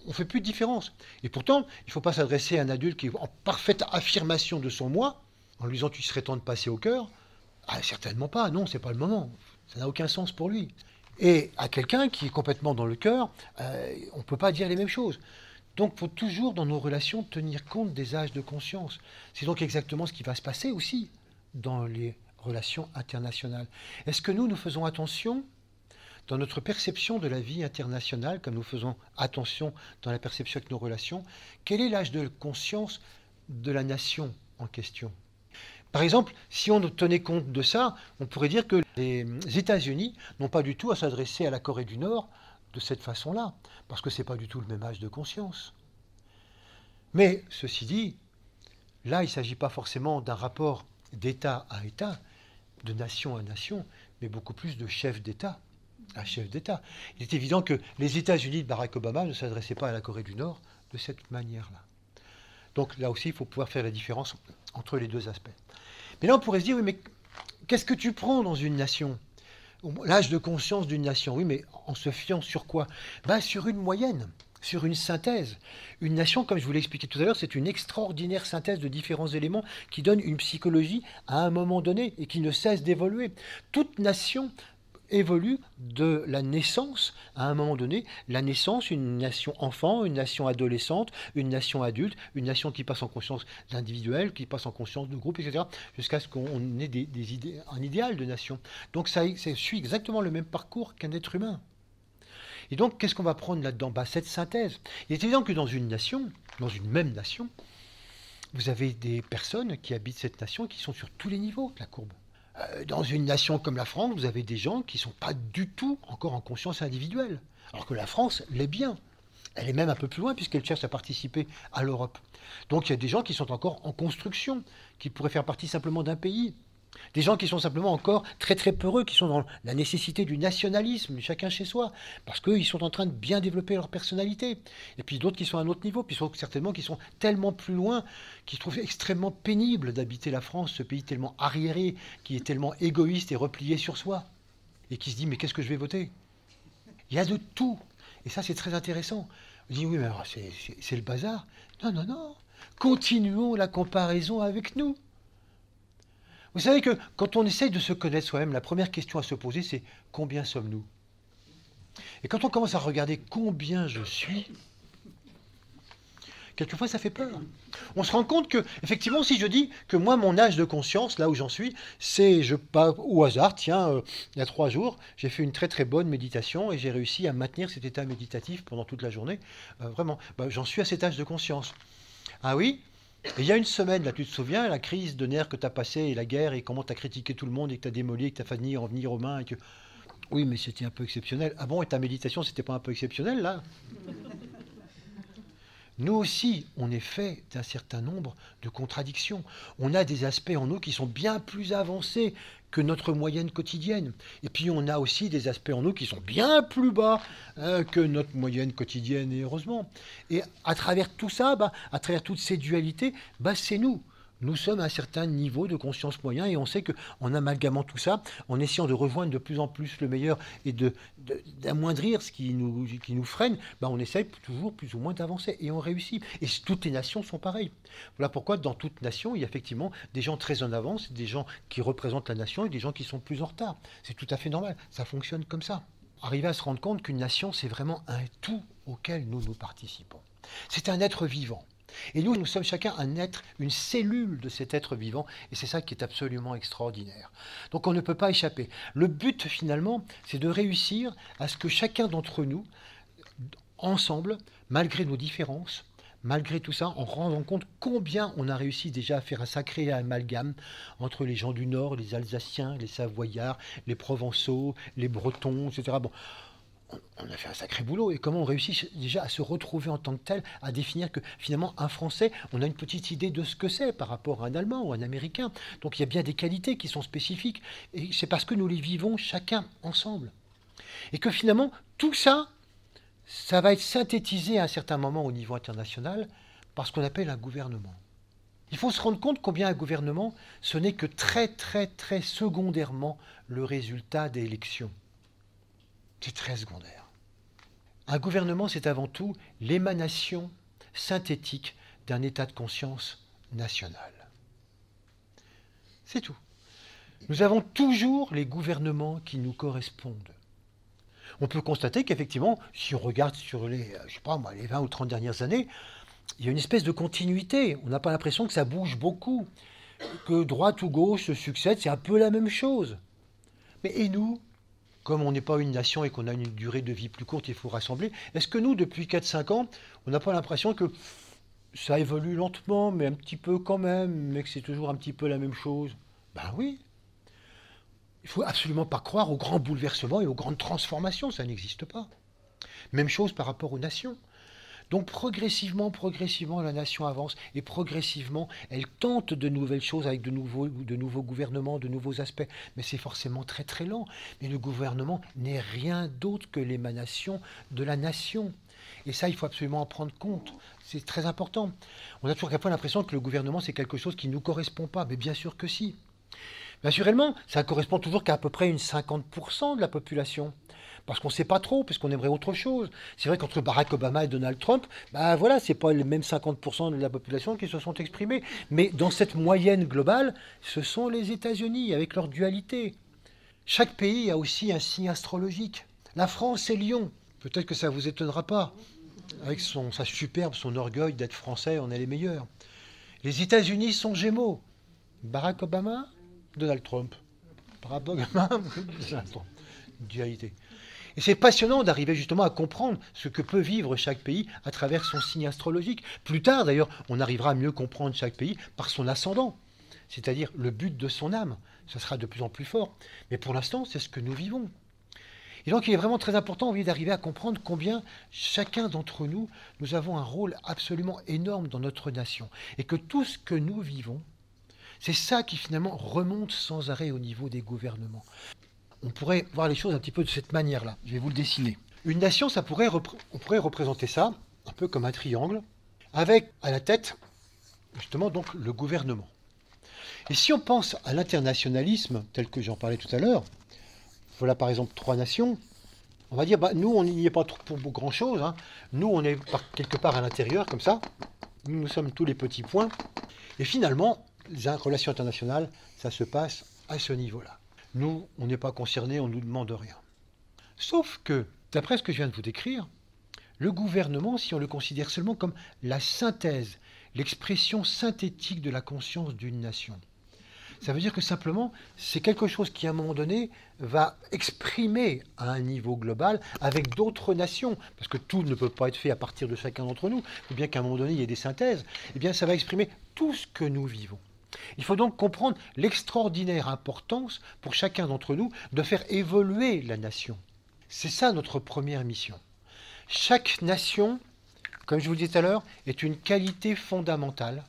on ne fait plus de différence. Et pourtant, il ne faut pas s'adresser à un adulte qui est en parfaite affirmation de son moi, en lui disant tu serais temps de passer au cœur. Ah, certainement pas, non, c'est pas le moment. Ça n'a aucun sens pour lui. Et à quelqu'un qui est complètement dans le cœur, on ne peut pas dire les mêmes choses. Donc, il faut toujours, dans nos relations, tenir compte des âges de conscience. C'est donc exactement ce qui va se passer aussi dans les relations internationales. Est-ce que nous faisons attention dans notre perception de la vie internationale, comme nous faisons attention dans la perception avec nos relations, quel est l'âge de conscience de la nation en question? Par exemple, si on tenait compte de ça, on pourrait dire que les États-Unis n'ont pas du tout à s'adresser à la Corée du Nord de cette façon-là, parce que ce n'est pas du tout le même âge de conscience. Mais, ceci dit, là, il ne s'agit pas forcément d'un rapport d'État à État, de nation à nation, mais beaucoup plus de chef d'État à chef d'État. Il est évident que les États-Unis de Barack Obama ne s'adressaient pas à la Corée du Nord de cette manière-là. Donc là aussi, il faut pouvoir faire la différence entre les deux aspects. Mais là, on pourrait se dire, oui, mais qu'est-ce que tu prends dans une nation? L'âge de conscience d'une nation, oui, mais en se fiant sur quoi? Sur une moyenne, sur une synthèse. Une nation, comme je vous l'ai expliqué tout à l'heure, c'est une extraordinaire synthèse de différents éléments qui donne une psychologie à un moment donné et qui ne cesse d'évoluer. Toute nation évolue de la naissance à un moment donné. La naissance, une nation enfant, une nation adolescente, une nation adulte, une nation qui passe en conscience d'individuel, qui passe en conscience de groupe, etc., jusqu'à ce qu'on ait un idéal de nation. Donc ça suit exactement le même parcours qu'un être humain. Et donc, qu'est-ce qu'on va prendre là-dedans? Cette synthèse. Il est évident que dans une nation, dans une même nation, vous avez des personnes qui habitent cette nation qui sont sur tous les niveaux de la courbe. Dans une nation comme la France, vous avez des gens qui ne sont pas du tout encore en conscience individuelle. Alors que la France l'est bien. Elle est même un peu plus loin puisqu'elle cherche à participer à l'Europe. Donc il y a des gens qui sont encore en construction, qui pourraient faire partie simplement d'un pays. Des gens qui sont simplement encore très très peureux, qui sont dans la nécessité du nationalisme, chacun chez soi, parce qu'ils sont en train de bien développer leur personnalité. Et puis d'autres qui sont à un autre niveau, puis certainement qui sont tellement plus loin, qui trouvent extrêmement pénible d'habiter la France, ce pays tellement arriéré, qui est tellement égoïste et replié sur soi, et qui se dit mais qu'est-ce que je vais voter? Il y a de tout. Et ça c'est très intéressant. On dit oui mais alors c'est le bazar. Non, non, non. Continuons la comparaison avec nous. Vous savez que quand on essaye de se connaître soi-même, la première question à se poser, c'est combien sommes-nous? Et quand on commence à regarder combien je suis, quelquefois ça fait peur. On se rend compte que, effectivement, si je dis que moi, mon âge de conscience, là où j'en suis, c'est, pas au hasard, tiens, il y a 3 jours, j'ai fait une très très bonne méditation et j'ai réussi à maintenir cet état méditatif pendant toute la journée. Vraiment, j'en suis à cet âge de conscience. Ah oui? Et il y a une semaine, là, tu te souviens, la crise de nerfs que tu as passée et la guerre et comment tu as critiqué tout le monde et que tu as démoli et que tu as fait en venir aux mains et que... Oui, mais c'était un peu exceptionnel. Ah bon, et ta méditation, c'était pas un peu exceptionnel, là? Nous aussi, on est fait d'un certain nombre de contradictions. On a des aspects en nous qui sont bien plus avancés que notre moyenne quotidienne. Et puis on a aussi des aspects en nous qui sont bien plus bas que notre moyenne quotidienne, et heureusement. Et à travers tout ça, à travers toutes ces dualités, c'est nous. Nous sommes à un certain niveau de conscience moyen et on sait qu'en amalgamant tout ça, en essayant de rejoindre de plus en plus le meilleur et d'amoindrir ce qui nous freine, on essaie toujours plus ou moins d'avancer et on réussit. Et toutes les nations sont pareilles. Voilà pourquoi dans toute nation, il y a effectivement des gens très en avance, des gens qui représentent la nation et des gens qui sont plus en retard. C'est tout à fait normal, ça fonctionne comme ça. Arriver à se rendre compte qu'une nation, c'est vraiment un tout auquel nous participons. C'est un être vivant. Et nous sommes chacun un être, une cellule de cet être vivant, et c'est ça qui est absolument extraordinaire. Donc on ne peut pas échapper. Le but finalement, c'est de réussir à ce que chacun d'entre nous, ensemble, malgré nos différences, malgré tout ça, en rendant compte combien on a réussi déjà à faire un sacré amalgame entre les gens du Nord, les Alsaciens, les Savoyards, les Provençaux, les Bretons, etc. Bon, on a fait un sacré boulot. Et comment on réussit déjà à se retrouver en tant que tel, à définir que finalement un Français, on a une petite idée de ce que c'est par rapport à un Allemand ou un Américain. Donc il y a bien des qualités qui sont spécifiques. Et c'est parce que nous les vivons chacun ensemble. Et que finalement, tout ça, ça va être synthétisé à un certain moment au niveau international par ce qu'on appelle un gouvernement. Il faut se rendre compte combien un gouvernement, ce n'est que très très très secondairement le résultat des élections. C'est très secondaire. Un gouvernement, c'est avant tout l'émanation synthétique d'un état de conscience national. C'est tout. Nous avons toujours les gouvernements qui nous correspondent. On peut constater qu'effectivement, si on regarde sur les 20 ou 30 dernières années, il y a une espèce de continuité. On n'a pas l'impression que ça bouge beaucoup, que droite ou gauche se succèdent, c'est un peu la même chose. Mais et nous ? Comme on n'est pas une nation et qu'on a une durée de vie plus courte, il faut rassembler. Est-ce que nous, depuis 4-5 ans, on n'a pas l'impression que ça évolue lentement, mais un petit peu quand même, mais que c'est toujours un petit peu la même chose? Ben oui. Il ne faut absolument pas croire aux grands bouleversements et aux grandes transformations, ça n'existe pas. Même chose par rapport aux nations. Donc progressivement, la nation avance et progressivement, elle tente de nouvelles choses avec de nouveaux gouvernements, de nouveaux aspects. Mais c'est forcément très très lent. Mais le gouvernement n'est rien d'autre que l'émanation de la nation. Et ça, il faut absolument en prendre compte. C'est très important. On a toujours quelquefois l'impression que le gouvernement, c'est quelque chose qui ne nous correspond pas. Mais bien sûr que si. Naturellement, ça ne correspond toujours qu'à peu près une 50% de la population. Parce qu'on ne sait pas trop, parce qu'on aimerait autre chose. C'est vrai qu'entre Barack Obama et Donald Trump, voilà, c'est pas les mêmes 50% de la population qui se sont exprimés. Mais dans cette moyenne globale, ce sont les États-Unis, avec leur dualité. Chaque pays a aussi un signe astrologique. La France, c'est Lion. Peut-être que ça ne vous étonnera pas. Avec sa superbe, son orgueil d'être français, on est les meilleurs. Les États-Unis sont Gémeaux. Barack Obama, Donald Trump. Barack Obama, Donald Trump. Dualité. Et c'est passionnant d'arriver justement à comprendre ce que peut vivre chaque pays à travers son signe astrologique. Plus tard, d'ailleurs, on arrivera à mieux comprendre chaque pays par son ascendant, c'est-à-dire le but de son âme. Ça sera de plus en plus fort. Mais pour l'instant, c'est ce que nous vivons. Et donc, il est vraiment très important d'arriver à comprendre combien chacun d'entre nous, nous avons un rôle absolument énorme dans notre nation. Et que tout ce que nous vivons, C'est ça qui finalement remonte sans arrêt au niveau des gouvernements. On pourrait voir les choses un petit peu de cette manière-là. Je vais vous le dessiner. Une nation, on pourrait représenter ça un peu comme un triangle, avec à la tête, justement, donc le gouvernement. Et si on pense à l'internationalisme, tel que j'en parlais tout à l'heure, voilà par exemple 3 nations, on va dire, nous, on n'y est pas pour grand-chose. Hein. Nous, on est quelque part à l'intérieur, comme ça. Nous sommes tous les petits points. Et finalement, les relations internationales, ça se passe à ce niveau-là. Nous, on n'est pas concernés, on ne nous demande rien. Sauf que, d'après ce que je viens de vous décrire, le gouvernement, si on le considère seulement comme la synthèse, l'expression synthétique de la conscience d'une nation, ça veut dire que simplement, c'est quelque chose qui, à un moment donné, va exprimer à un niveau global avec d'autres nations, parce que tout ne peut pas être fait à partir de chacun d'entre nous, ou bien qu'à un moment donné, il y ait des synthèses, eh bien, ça va exprimer tout ce que nous vivons. Il faut donc comprendre l'extraordinaire importance pour chacun d'entre nous de faire évoluer la nation. C'est ça notre première mission. Chaque nation, comme je vous le disais tout à l'heure, est une qualité fondamentale.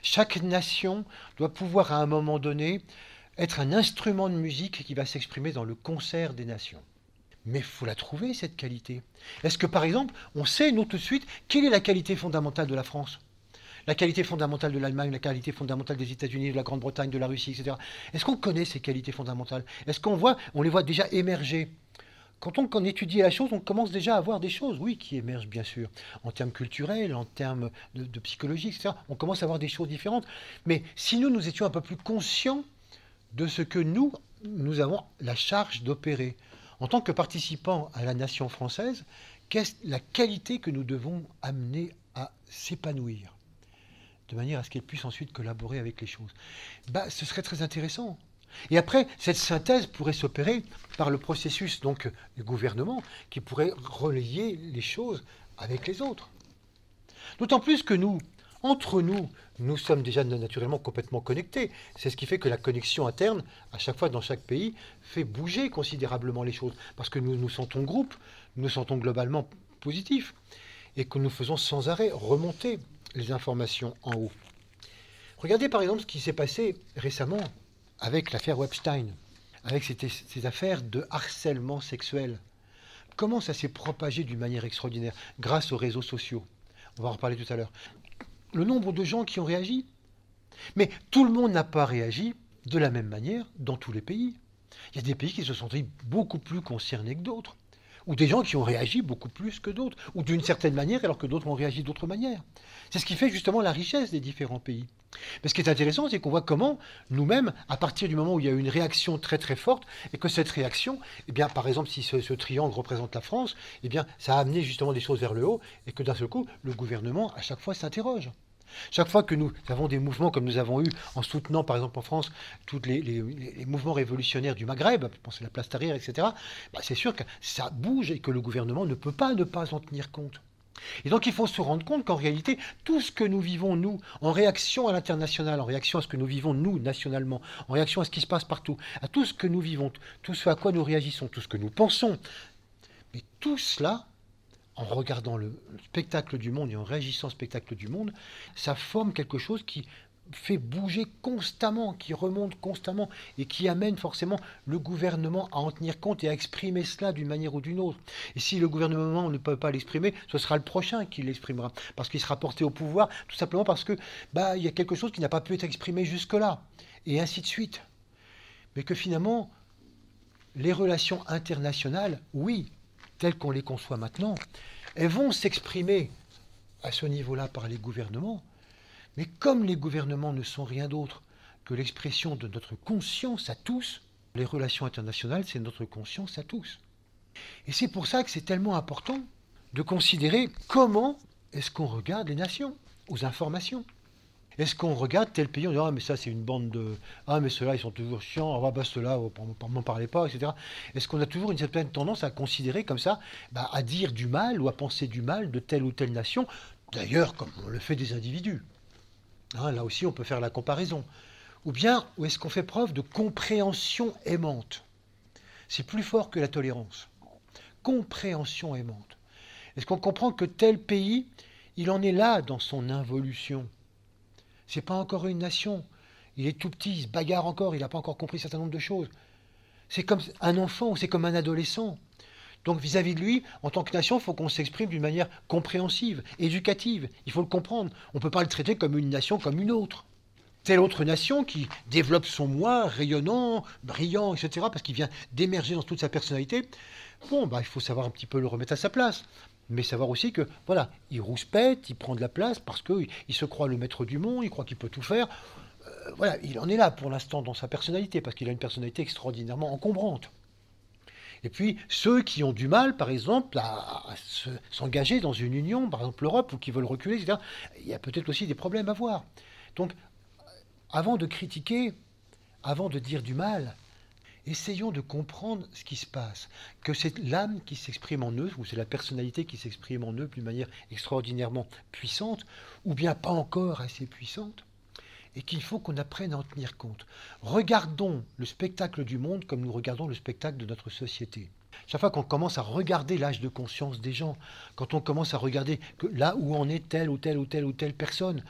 Chaque nation doit pouvoir à un moment donné être un instrument de musique qui va s'exprimer dans le concert des nations. Mais il faut la trouver, cette qualité. Est-ce que par exemple, on sait, nous tout de suite, quelle est la qualité fondamentale de la France ? La qualité fondamentale de l'Allemagne, la qualité fondamentale des États-Unis, de la Grande-Bretagne, de la Russie, etc. Est-ce qu'on connaît ces qualités fondamentales? Est-ce on les voit déjà émerger? Quand on étudie la chose, on commence déjà à voir des choses, oui, qui émergent bien sûr, en termes culturels, en termes de psychologie, etc. On commence à voir des choses différentes. Mais si nous étions un peu plus conscients de ce que nous avons la charge d'opérer, en tant que participants à la nation française, qu'est-ce la qualité que nous devons amener à s'épanouir, de manière à ce qu'elle puisse ensuite collaborer avec les choses. Ce serait très intéressant. Et après, cette synthèse pourrait s'opérer par le processus donc du gouvernement qui pourrait relayer les choses avec les autres. D'autant plus que entre nous, nous sommes déjà naturellement complètement connectés. C'est ce qui fait que la connexion interne, à chaque fois dans chaque pays, fait bouger considérablement les choses. Parce que nous nous sentons groupe, nous nous sentons globalement positifs. Et que nous faisons sans arrêt remonter les informations en haut. Regardez par exemple ce qui s'est passé récemment avec l'affaire Epstein, avec ces affaires de harcèlement sexuel. Comment ça s'est propagé d'une manière extraordinaire grâce aux réseaux sociaux. On va en reparler tout à l'heure. Le nombre de gens qui ont réagi. Mais tout le monde n'a pas réagi de la même manière dans tous les pays. Il y a des pays qui se sont sentis beaucoup plus concernés que d'autres. Ou des gens qui ont réagi beaucoup plus que d'autres. Ou d'une certaine manière alors que d'autres ont réagi d'autre manière. C'est ce qui fait justement la richesse des différents pays. Mais ce qui est intéressant, c'est qu'on voit comment nous-mêmes, à partir du moment où il y a eu une réaction très très forte, et que cette réaction, eh bien, par exemple, si ce triangle représente la France, eh bien, ça a amené justement des choses vers le haut, et que d'un seul coup, le gouvernement, à chaque fois, s'interroge. Chaque fois que nous avons des mouvements comme nous avons eu en soutenant, par exemple en France, tous les mouvements révolutionnaires du Maghreb, pensez à la place Tahrir, etc., c'est sûr que ça bouge et que le gouvernement ne peut pas ne pas en tenir compte. Et donc il faut se rendre compte qu'en réalité, tout ce que nous vivons, nous, en réaction à l'international, en réaction à ce que nous vivons, nous, nationalement, en réaction à ce qui se passe partout, à tout ce que nous vivons, tout ce à quoi nous réagissons, tout ce que nous pensons, mais tout cela, en regardant le spectacle du monde et en réagissant au spectacle du monde, ça forme quelque chose qui fait bouger constamment, qui remonte constamment et qui amène forcément le gouvernement à en tenir compte et à exprimer cela d'une manière ou d'une autre. Et si le gouvernement ne peut pas l'exprimer, ce sera le prochain qui l'exprimera, parce qu'il sera porté au pouvoir, tout simplement parce que il y a quelque chose qui n'a pas pu être exprimé jusque-là, et ainsi de suite. Mais que finalement, les relations internationales, oui, telles qu'on les conçoit maintenant, elles vont s'exprimer à ce niveau-là par les gouvernements. Mais comme les gouvernements ne sont rien d'autre que l'expression de notre conscience à tous, les relations internationales, c'est notre conscience à tous. Et c'est pour ça que c'est tellement important de considérer comment est-ce qu'on regarde les nations, aux informations. Est-ce qu'on regarde tel pays, on dit « Ah, mais ça, c'est une bande de... Ah, mais ceux-là, ils sont toujours chiants. Ah, ceux-là, m'en parlez pas, etc. » Est-ce qu'on a toujours une certaine tendance à considérer comme ça, à dire du mal ou à penser du mal de telle ou telle nation, d'ailleurs, comme on le fait des individus. Là aussi, on peut faire la comparaison. Ou bien, où est-ce qu'on fait preuve de compréhension aimante? C'est plus fort que la tolérance. Compréhension aimante. Est-ce qu'on comprend que tel pays, il en est là dans son involution? C'est pas encore une nation. il est tout petit, il se bagarre encore, il n'a pas encore compris un certain nombre de choses. C'est comme un enfant ou c'est comme un adolescent. Donc vis-à-vis de lui, en tant que nation, il faut qu'on s'exprime d'une manière compréhensive, éducative. Il faut le comprendre. On ne peut pas le traiter comme une nation comme une autre. Telle autre nation qui développe son moi rayonnant, brillant, etc., parce qu'il vient d'émerger dans toute sa personnalité. Bon, bah, il faut savoir un petit peu le remettre à sa place. Mais savoir aussi que, voilà, il rouspète, il prend de la place parce qu'il se croit le maître du monde, il croit qu'il peut tout faire. Voilà, il en est là pour l'instant dans sa personnalité, parce qu'il a une personnalité extraordinairement encombrante. Et puis, ceux qui ont du mal, par exemple, à s'engager dans une union, par exemple l'Europe, ou qui veulent reculer, etc., il y a peut-être aussi des problèmes à voir. Donc, avant de critiquer, avant de dire du mal, essayons de comprendre ce qui se passe. Que c'est l'âme qui s'exprime en eux, ou c'est la personnalité qui s'exprime en eux d'une manière extraordinairement puissante, ou bien pas encore assez puissante, et qu'il faut qu'on apprenne à en tenir compte. Regardons le spectacle du monde comme nous regardons le spectacle de notre société. Chaque fois qu'on commence à regarder l'âge de conscience des gens, quand on commence à regarder que là où en est telle ou telle ou telle ou telle personne,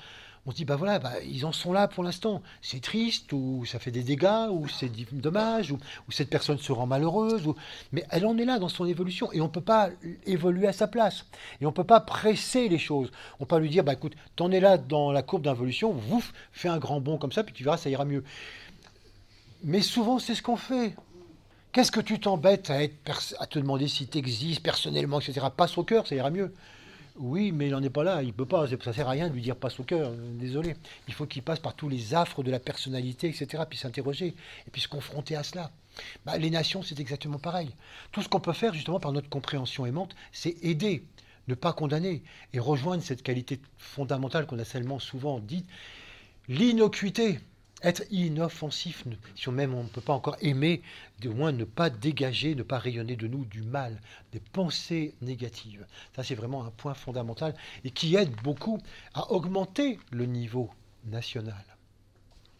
on se dit, bah voilà, bah, ils en sont là pour l'instant. C'est triste, ou ça fait des dégâts, ou c'est dommage, ou cette personne se rend malheureuse, mais elle en est là dans son évolution, et on ne peut pas évoluer à sa place. Et on ne peut pas presser les choses. On peut pas lui dire, bah écoute, t'en es là dans la courbe d'involution, vouf, fais un grand bond comme ça, puis tu verras, ça ira mieux. Mais souvent, c'est ce qu'on fait. Qu'est-ce que tu t'embêtes à te demander si tu existes personnellement, etc. Passe au cœur, ça ira mieux. Oui, mais il n'en est pas là, il peut pas, ça sert à rien de lui dire passe au cœur, désolé. Il faut qu'il passe par tous les affres de la personnalité, etc., puis s'interroger, et puis se confronter à cela. Bah, les nations, c'est exactement pareil. Tout ce qu'on peut faire, justement, par notre compréhension aimante, c'est aider, ne pas condamner, et rejoindre cette qualité fondamentale qu'on a tellement souvent dite, l'innocuité. Être inoffensif, si même on ne peut pas encore aimer, au moins ne pas dégager, ne pas rayonner de nous du mal, des pensées négatives. Ça, c'est vraiment un point fondamental et qui aide beaucoup à augmenter le niveau national.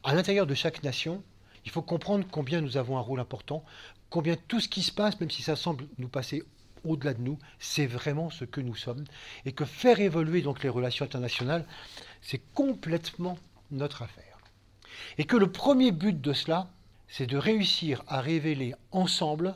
À l'intérieur de chaque nation, il faut comprendre combien nous avons un rôle important, combien tout ce qui se passe, même si ça semble nous passer au-delà de nous, c'est vraiment ce que nous sommes, et que faire évoluer donc les relations internationales, c'est complètement notre affaire. Et que le premier but de cela, c'est de réussir à révéler ensemble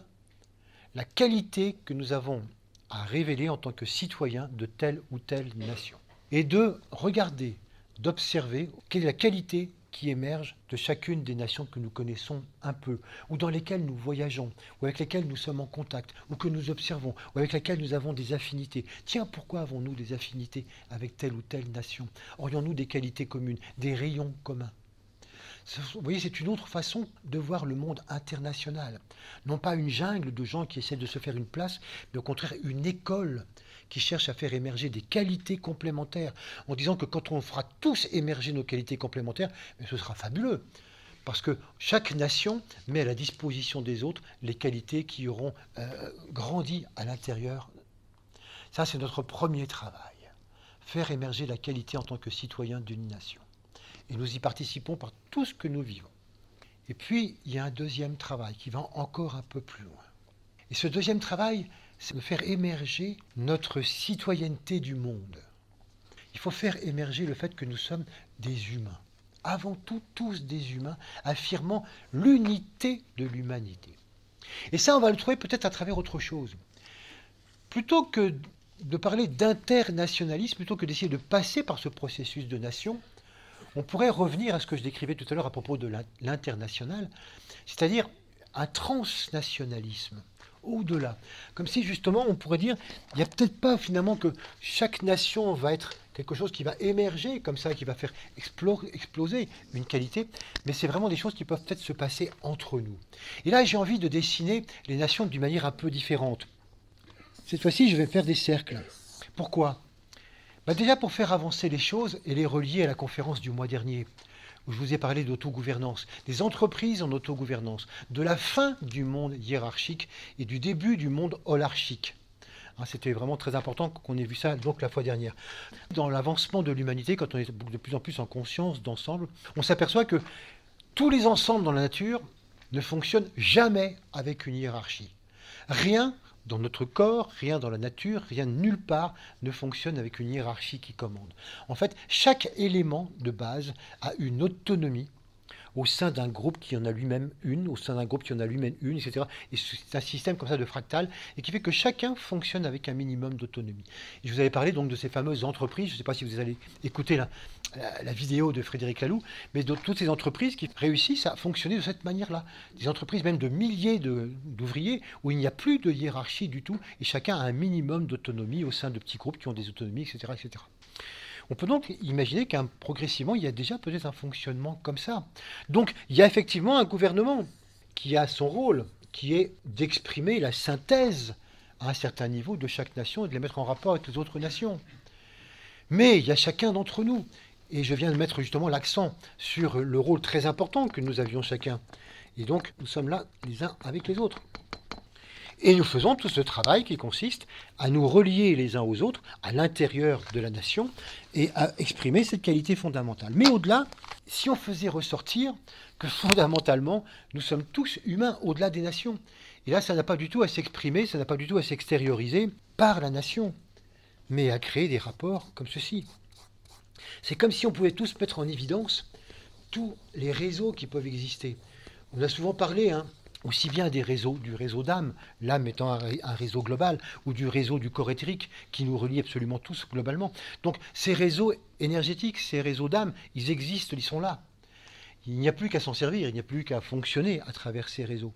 la qualité que nous avons à révéler en tant que citoyens de telle ou telle nation. Et de regarder, d'observer quelle est la qualité qui émerge de chacune des nations que nous connaissons un peu, ou dans lesquelles nous voyageons, ou avec lesquelles nous sommes en contact, ou que nous observons, ou avec lesquelles nous avons des affinités. Tiens, pourquoi avons-nous des affinités avec telle ou telle nation? Aurions-nous des qualités communes, des rayons communs? Vous voyez, c'est une autre façon de voir le monde international. Non pas une jungle de gens qui essaient de se faire une place, mais au contraire une école qui cherche à faire émerger des qualités complémentaires, en disant que quand on fera tous émerger nos qualités complémentaires, ce sera fabuleux. Parce que chaque nation met à la disposition des autres les qualités qui auront grandi à l'intérieur. Ça, c'est notre premier travail. Faire émerger la qualité en tant que citoyen d'une nation. Et nous y participons par tout ce que nous vivons. Et puis, il y a un deuxième travail qui va encore un peu plus loin. Et ce deuxième travail, c'est de faire émerger notre citoyenneté du monde. Il faut faire émerger le fait que nous sommes des humains. Avant tout, tous des humains, affirmant l'unité de l'humanité. Et ça, on va le trouver peut-être à travers autre chose. Plutôt que de parler d'internationalisme, plutôt que d'essayer de passer par ce processus de nation, on pourrait revenir à ce que je décrivais tout à l'heure à propos de l'international, c'est-à-dire un transnationalisme, au-delà. Comme si justement on pourrait dire, il n'y a peut-être pas finalement que chaque nation va être quelque chose qui va émerger comme ça, qui va faire exploser une qualité, mais c'est vraiment des choses qui peuvent peut-être se passer entre nous. Et là, j'ai envie de dessiner les nations d'une manière un peu différente. Cette fois-ci, je vais faire des cercles. Pourquoi ? Déjà pour faire avancer les choses et les relier à la conférence du mois dernier, où je vous ai parlé d'autogouvernance, des entreprises en autogouvernance, de la fin du monde hiérarchique et du début du monde holarchique. C'était vraiment très important qu'on ait vu ça donc la fois dernière. Dans l'avancement de l'humanité, quand on est de plus en plus en conscience d'ensemble, on s'aperçoit que tous les ensembles dans la nature ne fonctionnent jamais avec une hiérarchie. Rien dans notre corps, rien dans la nature, rien nulle part ne fonctionne avec une hiérarchie qui commande. En fait, chaque élément de base a une autonomie au sein d'un groupe qui en a lui-même une, au sein d'un groupe qui en a lui-même une, etc. Et c'est un système comme ça de fractal, et qui fait que chacun fonctionne avec un minimum d'autonomie. Et je vous avais parlé donc de ces fameuses entreprises, je ne sais pas si vous allez écouter la vidéo de Frédéric Laloux, mais de toutes ces entreprises qui réussissent à fonctionner de cette manière-là. Des entreprises même de milliers d'ouvriers, où il n'y a plus de hiérarchie du tout, et chacun a un minimum d'autonomie au sein de petits groupes qui ont des autonomies, etc. etc. On peut donc imaginer progressivement, il y a déjà peut-être un fonctionnement comme ça. Donc, il y a effectivement un gouvernement qui a son rôle, qui est d'exprimer la synthèse à un certain niveau de chaque nation et de les mettre en rapport avec les autres nations. Mais il y a chacun d'entre nous. Et je viens de mettre justement l'accent sur le rôle très important que nous avions chacun. Et donc, nous sommes là les uns avec les autres. Et nous faisons tout ce travail qui consiste à nous relier les uns aux autres à l'intérieur de la nation et à exprimer cette qualité fondamentale. Mais au-delà, si on faisait ressortir que fondamentalement, nous sommes tous humains au-delà des nations. Et là, ça n'a pas du tout à s'exprimer, ça n'a pas du tout à s'extérioriser par la nation, mais à créer des rapports comme ceci. C'est comme si on pouvait tous mettre en évidence tous les réseaux qui peuvent exister. On a souvent parlé, aussi bien du réseau d'âme, l'âme étant un réseau global, ou du réseau du corps éthérique qui nous relie absolument tous globalement. Donc ces réseaux énergétiques, ces réseaux d'âme, ils existent, ils sont là. Il n'y a plus qu'à s'en servir, il n'y a plus qu'à fonctionner à travers ces réseaux.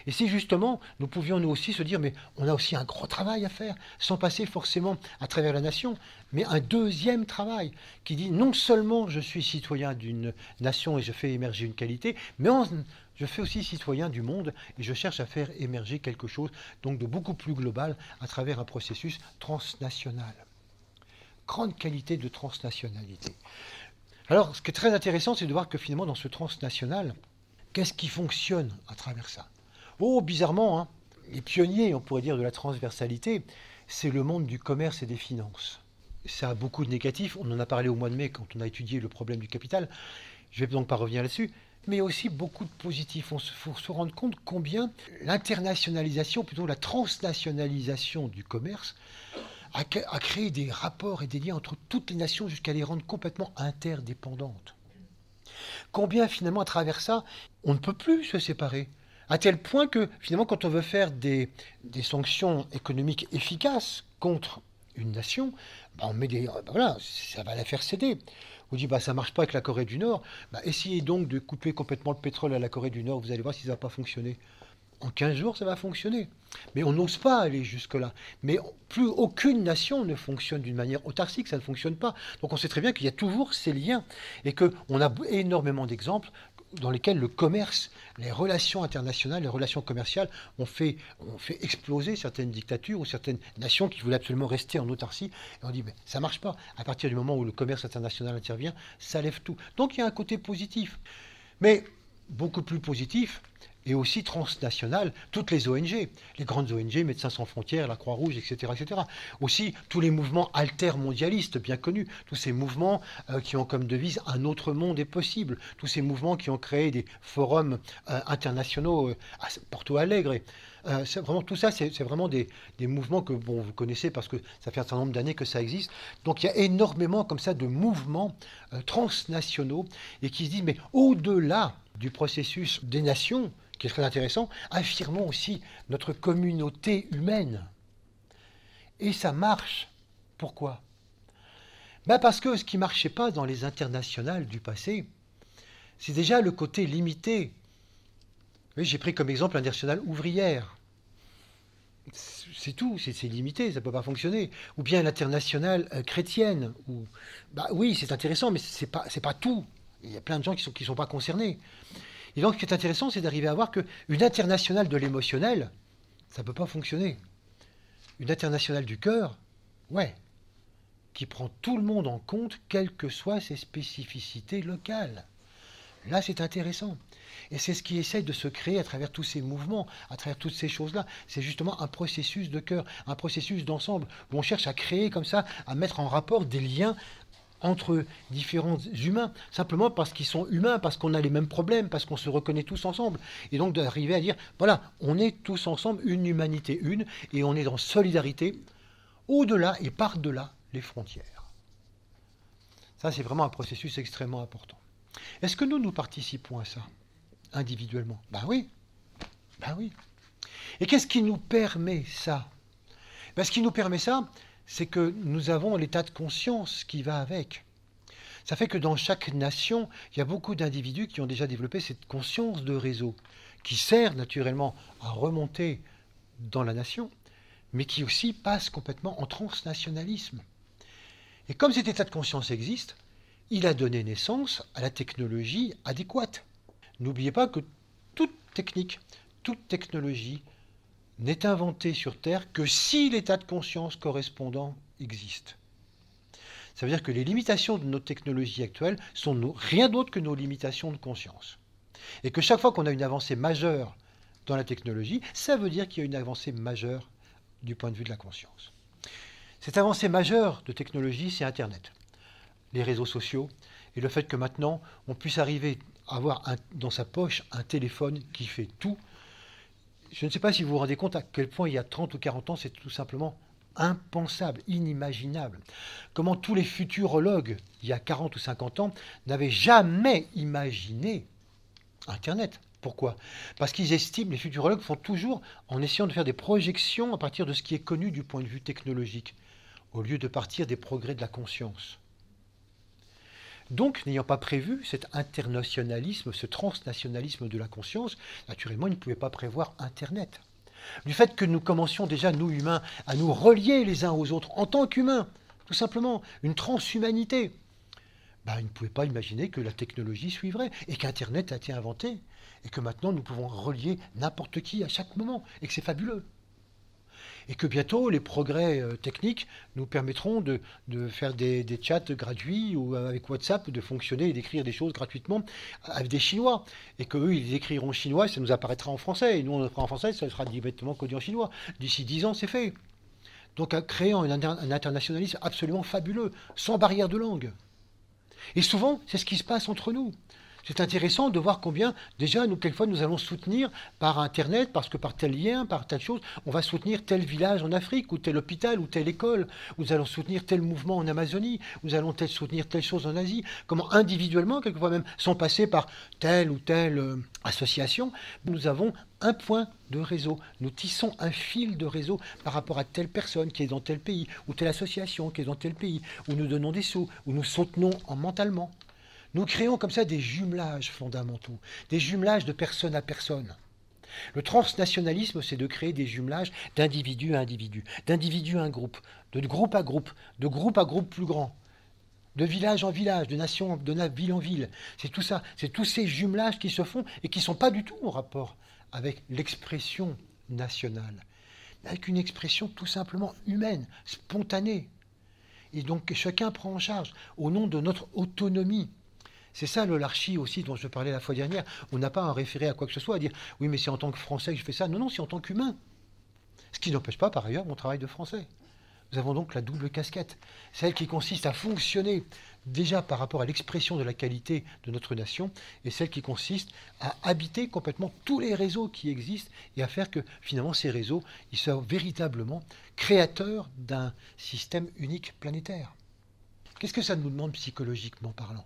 Et si justement, nous pouvions nous aussi se dire, mais on a aussi un gros travail à faire, sans passer forcément à travers la nation, mais un deuxième travail qui dit, non seulement je suis citoyen d'une nation et je fais émerger une qualité, mais je fais aussi citoyen du monde et je cherche à faire émerger quelque chose donc de beaucoup plus global à travers un processus transnational. Grande qualité de transnationalité. Alors, ce qui est très intéressant, c'est de voir que finalement, dans ce transnational, qu'est-ce qui fonctionne à travers ça? Oh, bizarrement, les pionniers, on pourrait dire, de la transversalité, c'est le monde du commerce et des finances. Ça a beaucoup de négatifs, on en a parlé au mois de mai quand on a étudié le problème du capital, je ne vais donc pas revenir là-dessus, mais aussi beaucoup de positifs. Il faut se rendre compte combien l'internationalisation, plutôt la transnationalisation du commerce, a créé des rapports et des liens entre toutes les nations jusqu'à les rendre complètement interdépendantes. Combien finalement à travers ça, on ne peut plus se séparer, à tel point que finalement quand on veut faire des sanctions économiques efficaces contre une nation, on met voilà, ça va la faire céder. On dit ça ne marche pas avec la Corée du Nord, essayez donc de couper complètement le pétrole à la Corée du Nord, vous allez voir si ça ne va pas fonctionner. En 15 jours, ça va fonctionner. Mais on n'ose pas aller jusque-là. Mais plus aucune nation ne fonctionne d'une manière autarcique, ça ne fonctionne pas. Donc on sait très bien qu'il y a toujours ces liens et qu'on a énormément d'exemples dans lesquels le commerce, les relations internationales, les relations commerciales ont fait exploser certaines dictatures ou certaines nations qui voulaient absolument rester en autarcie. Et on dit, mais ça ne marche pas. À partir du moment où le commerce international intervient, ça lève tout. Donc il y a un côté positif. Mais beaucoup plus positif, et aussi transnationales, toutes les ONG, les grandes ONG, Médecins sans frontières, la Croix-Rouge, etc., etc. Aussi, tous les mouvements altermondialistes bien connus, tous ces mouvements qui ont comme devise un autre monde est possible, tous ces mouvements qui ont créé des forums internationaux à Porto Alegre. Vraiment, tout ça, c'est vraiment des mouvements que vous connaissez parce que ça fait un certain nombre d'années que ça existe. Donc il y a énormément comme ça de mouvements transnationaux et qui se disent, mais au-delà du processus des nations, qui est très intéressant, affirmons aussi notre communauté humaine. Et ça marche. Pourquoi? Parce que ce qui ne marchait pas dans les internationales du passé, c'est déjà le côté limité. J'ai pris comme exemple l'internationale ouvrière. C'est tout, c'est limité, ça ne peut pas fonctionner. Ou bien l'internationale chrétienne. Oui, c'est intéressant, mais ce n'est pas tout. Il y a plein de gens qui ne sont pas concernés. Et donc, ce qui est intéressant, c'est d'arriver à voir qu'une internationale de l'émotionnel, ça ne peut pas fonctionner. Une internationale du cœur, ouais, qui prend tout le monde en compte, quelles que soient ses spécificités locales. Là, c'est intéressant. Et c'est ce qui essaye de se créer à travers tous ces mouvements, à travers toutes ces choses-là. C'est justement un processus de cœur, un processus d'ensemble, où on cherche à créer comme ça, à mettre en rapport des liens entre différents humains, simplement parce qu'ils sont humains, parce qu'on a les mêmes problèmes, parce qu'on se reconnaît tous ensemble. Et donc d'arriver à dire, voilà, on est tous ensemble, une humanité une, et on est en solidarité, au-delà et par-delà les frontières. Ça, c'est vraiment un processus extrêmement important. Est-ce que nous participons à ça, individuellement? Ben oui, ben oui. Et qu'est-ce qui nous permet ça? Ben, ce qui nous permet ça, c'est que nous avons l'état de conscience qui va avec. Ça fait que dans chaque nation, il y a beaucoup d'individus qui ont déjà développé cette conscience de réseau, qui sert naturellement à remonter dans la nation, mais qui aussi passe complètement en transnationalisme. Et comme cet état de conscience existe, il a donné naissance à la technologie adéquate. N'oubliez pas que toute technique, toute technologie n'est inventée sur Terre que si l'état de conscience correspondant existe. Ça veut dire que les limitations de nos technologies actuelles sont rien d'autre que nos limitations de conscience. Et que chaque fois qu'on a une avancée majeure dans la technologie, ça veut dire qu'il y a une avancée majeure du point de vue de la conscience. Cette avancée majeure de technologie, c'est Internet, les réseaux sociaux, et le fait que maintenant, on puisse arriver à avoir dans sa poche un téléphone qui fait tout. Je ne sais pas si vous vous rendez compte à quel point il y a 30 ou 40 ans, c'est tout simplement impensable, inimaginable. Comment tous les futurologues, il y a 40 ou 50 ans, n'avaient jamais imaginé Internet. Pourquoi? Parce qu'ils estiment, les futurologues font toujours en essayant de faire des projections à partir de ce qui est connu du point de vue technologique, au lieu de partir des progrès de la conscience. Donc, n'ayant pas prévu cet internationalisme, ce transnationalisme de la conscience, naturellement, ils ne pouvaient pas prévoir Internet. Du fait que nous commencions déjà, nous humains, à nous relier les uns aux autres en tant qu'humains, tout simplement, une transhumanité, ben, ils ne pouvaient pas imaginer que la technologie suivrait et qu'Internet a été inventé et que maintenant nous pouvons relier n'importe qui à chaque moment et que c'est fabuleux. Et que bientôt, les progrès techniques nous permettront de faire des chats gratuits ou avec WhatsApp, de fonctionner et d'écrire des choses gratuitement avec des Chinois. Et qu'eux, ils écriront en chinois et ça nous apparaîtra en français. Et nous, on le fera en français, ça sera directement codé en chinois. D'ici 10 ans, c'est fait. Donc, créant un internationalisme absolument fabuleux, sans barrière de langue. Et souvent, c'est ce qui se passe entre nous. C'est intéressant de voir combien, déjà, nous, quelquefois, nous allons soutenir par Internet, parce que par tel lien, par telle chose, on va soutenir tel village en Afrique, ou tel hôpital, ou telle école. Nous allons soutenir tel mouvement en Amazonie, nous allons soutenir telle chose en Asie. Comment individuellement, quelquefois même, sans passer par telle ou telle association, nous avons un point de réseau. Nous tissons un fil de réseau par rapport à telle personne qui est dans tel pays, ou telle association qui est dans tel pays, où nous donnons des sous, où nous soutenons mentalement. Nous créons comme ça des jumelages fondamentaux, des jumelages de personne à personne. Le transnationalisme, c'est de créer des jumelages d'individu à individu, d'individu à un groupe, de groupe à groupe plus grand, de village en village, de nation, de ville en ville. C'est tout ça, c'est tous ces jumelages qui se font et qui ne sont pas du tout en rapport avec l'expression nationale, mais avec une expression tout simplement humaine, spontanée. Et donc chacun prend en charge au nom de notre autonomie. C'est ça l'holarchie aussi dont je parlais la fois dernière. On n'a pas à référer à quoi que ce soit, à dire « oui, mais c'est en tant que Français que je fais ça ». Non, non, c'est en tant qu'humain. Ce qui n'empêche pas, par ailleurs, mon travail de Français. Nous avons donc la double casquette, celle qui consiste à fonctionner déjà par rapport à l'expression de la qualité de notre nation, et celle qui consiste à habiter complètement tous les réseaux qui existent et à faire que, finalement, ces réseaux ils soient véritablement créateurs d'un système unique planétaire. Qu'est-ce que ça nous demande psychologiquement parlant ?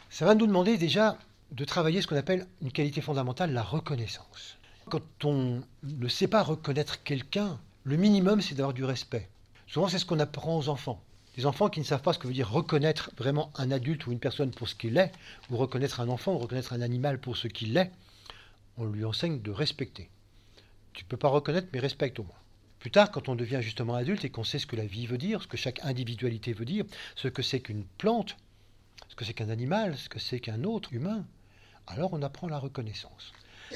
Ça va nous demander déjà de travailler ce qu'on appelle une qualité fondamentale, la reconnaissance. Quand on ne sait pas reconnaître quelqu'un, le minimum c'est d'avoir du respect. Souvent c'est ce qu'on apprend aux enfants. Les enfants qui ne savent pas ce que veut dire reconnaître vraiment un adulte ou une personne pour ce qu'il est, ou reconnaître un enfant, ou reconnaître un animal pour ce qu'il est, on lui enseigne de respecter. Tu ne peux pas reconnaître, mais respecte au moins. Plus tard, quand on devient justement adulte et qu'on sait ce que la vie veut dire, ce que chaque individualité veut dire, ce que c'est qu'une plante, ce que c'est qu'un animal, ce que c'est qu'un autre humain, alors on apprend la reconnaissance.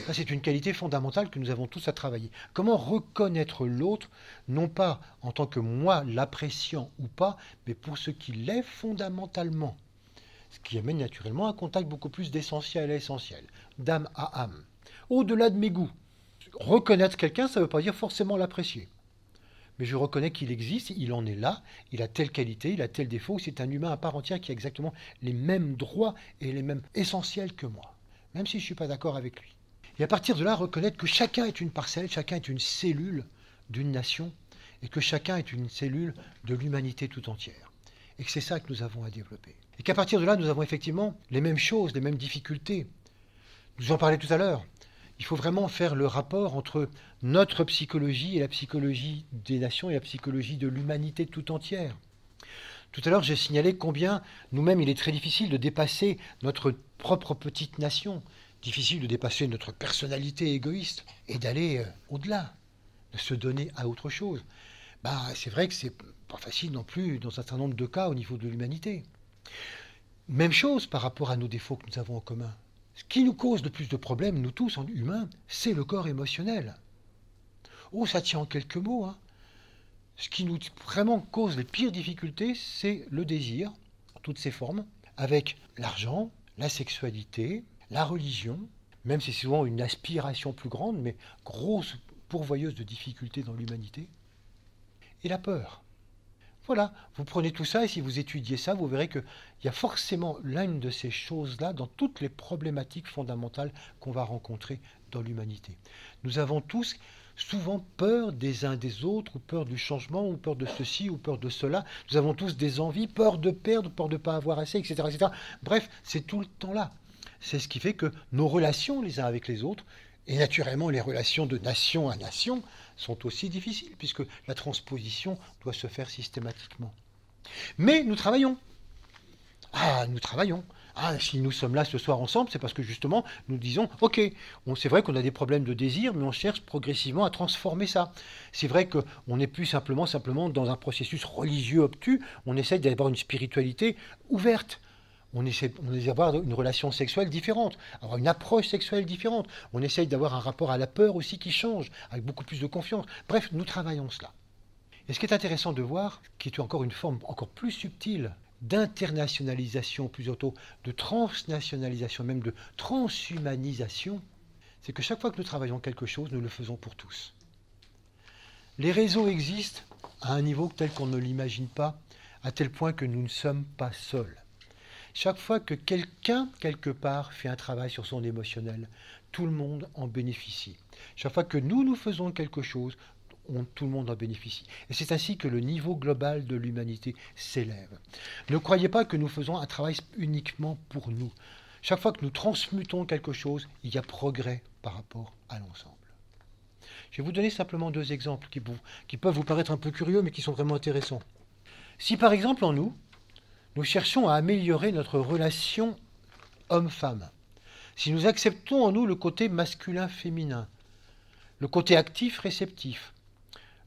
Ça, c'est une qualité fondamentale que nous avons tous à travailler. Comment reconnaître l'autre, non pas en tant que moi l'appréciant ou pas, mais pour ce qu'il est fondamentalement. Ce qui amène naturellement un contact beaucoup plus d'essentiel à essentiel, d'âme à âme. Au-delà de mes goûts. Reconnaître quelqu'un, ça ne veut pas dire forcément l'apprécier. Mais je reconnais qu'il existe, il en est là, il a telle qualité, il a tel défaut, c'est un humain à part entière qui a exactement les mêmes droits et les mêmes essentiels que moi, même si je ne suis pas d'accord avec lui. Et à partir de là, reconnaître que chacun est une parcelle, chacun est une cellule d'une nation, et que chacun est une cellule de l'humanité tout entière. et que c'est ça que nous avons à développer. Et qu'à partir de là, nous avons effectivement les mêmes choses, les mêmes difficultés. Nous en parlais tout à l'heure. Il faut vraiment faire le rapport entre notre psychologie et la psychologie des nations et la psychologie de l'humanité tout entière. Tout à l'heure, j'ai signalé combien nous-mêmes, il est très difficile de dépasser notre propre petite nation, difficile de dépasser notre personnalité égoïste et d'aller au-delà, de se donner à autre chose. C'est vrai que c'est pas facile non plus dans un certain nombre de cas au niveau de l'humanité. Même chose par rapport à nos défauts que nous avons en commun. Ce qui nous cause le plus de problèmes, nous tous en humains, c'est le corps émotionnel. Oh, ça tient en quelques mots, hein. Ce qui nous vraiment cause les pires difficultés, c'est le désir, en toutes ses formes, avec l'argent, la sexualité, la religion, même si c'est souvent une aspiration plus grande, mais grosse pourvoyeuse de difficultés dans l'humanité, et la peur. Voilà, vous prenez tout ça et si vous étudiez ça, vous verrez qu'il y a forcément l'une de ces choses-là dans toutes les problématiques fondamentales qu'on va rencontrer dans l'humanité. Nous avons tous souvent peur des uns des autres, ou peur du changement, ou peur de ceci, ou peur de cela. Nous avons tous des envies, peur de perdre, peur de ne pas avoir assez, etc., etc. Bref, c'est tout le temps là. C'est ce qui fait que nos relations les uns avec les autres, et naturellement les relations de nation à nation, sont aussi difficiles, puisque la transposition doit se faire systématiquement. Mais nous travaillons. Nous travaillons. Si nous sommes là ce soir ensemble, c'est parce que justement, nous disons, ok, c'est vrai qu'on a des problèmes de désir, mais on cherche progressivement à transformer ça. C'est vrai qu'on n'est plus simplement dans un processus religieux obtus, on essaie d'avoir une spiritualité ouverte. On essaie d'avoir une relation sexuelle différente, avoir une approche sexuelle différente. On essaye d'avoir un rapport à la peur aussi qui change, avec beaucoup plus de confiance. Bref, nous travaillons cela. Et ce qui est intéressant de voir, qui est encore une forme encore plus subtile d'internationalisation, plutôt de transnationalisation, même de transhumanisation, c'est que chaque fois que nous travaillons quelque chose, nous le faisons pour tous. Les réseaux existent à un niveau tel qu'on ne l'imagine pas, à tel point que nous ne sommes pas seuls. Chaque fois que quelqu'un, quelque part, fait un travail sur son émotionnel, tout le monde en bénéficie. Chaque fois que nous faisons quelque chose, tout le monde en bénéficie. Et c'est ainsi que le niveau global de l'humanité s'élève. Ne croyez pas que nous faisons un travail uniquement pour nous. Chaque fois que nous transmutons quelque chose, il y a progrès par rapport à l'ensemble. Je vais vous donner simplement deux exemples qui peuvent vous paraître un peu curieux, mais qui sont vraiment intéressants. Si par exemple en nous cherchons à améliorer notre relation homme-femme, si nous acceptons en nous le côté masculin-féminin, le côté actif-réceptif,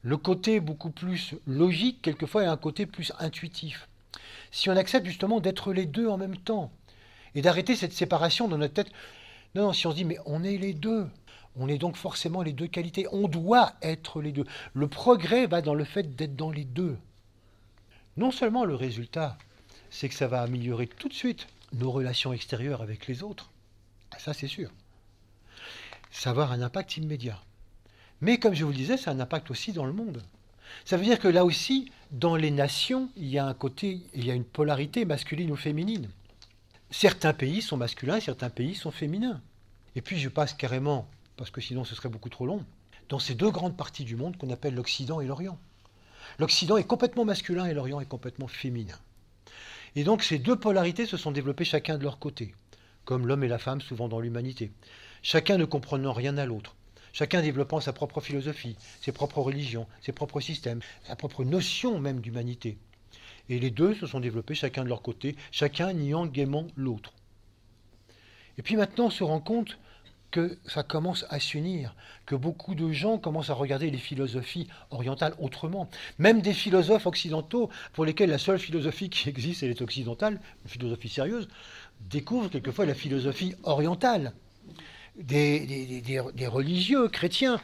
le côté beaucoup plus logique, quelquefois, et un côté plus intuitif. Si on accepte justement d'être les deux en même temps, et d'arrêter cette séparation dans notre tête, non, si on se dit, mais on est les deux, on est donc forcément les deux qualités, on doit être les deux. Le progrès va dans le fait d'être dans les deux. Non seulement le résultat, c'est que ça va améliorer tout de suite nos relations extérieures avec les autres, ça c'est sûr, ça va avoir un impact immédiat. Mais comme je vous le disais, ça a un impact aussi dans le monde. Ça veut dire que là aussi, dans les nations, il y a une polarité masculine ou féminine. Certains pays sont masculins, certains pays sont féminins. Et puis je passe carrément, parce que sinon ce serait beaucoup trop long, dans ces deux grandes parties du monde qu'on appelle l'Occident et l'Orient. L'Occident est complètement masculin et l'Orient est complètement féminin. Et donc ces deux polarités se sont développées chacun de leur côté, comme l'homme et la femme souvent dans l'humanité. Chacun ne comprenant rien à l'autre. Chacun développant sa propre philosophie, ses propres religions, ses propres systèmes, sa propre notion même d'humanité. Et les deux se sont développés chacun de leur côté, chacun niant gaiement l'autre. Et puis maintenant on se rend compte que ça commence à s'unir, que beaucoup de gens commencent à regarder les philosophies orientales autrement. Même des philosophes occidentaux, pour lesquels la seule philosophie qui existe, elle est occidentale, une philosophie sérieuse, découvrent quelquefois la philosophie orientale. Des religieux chrétiens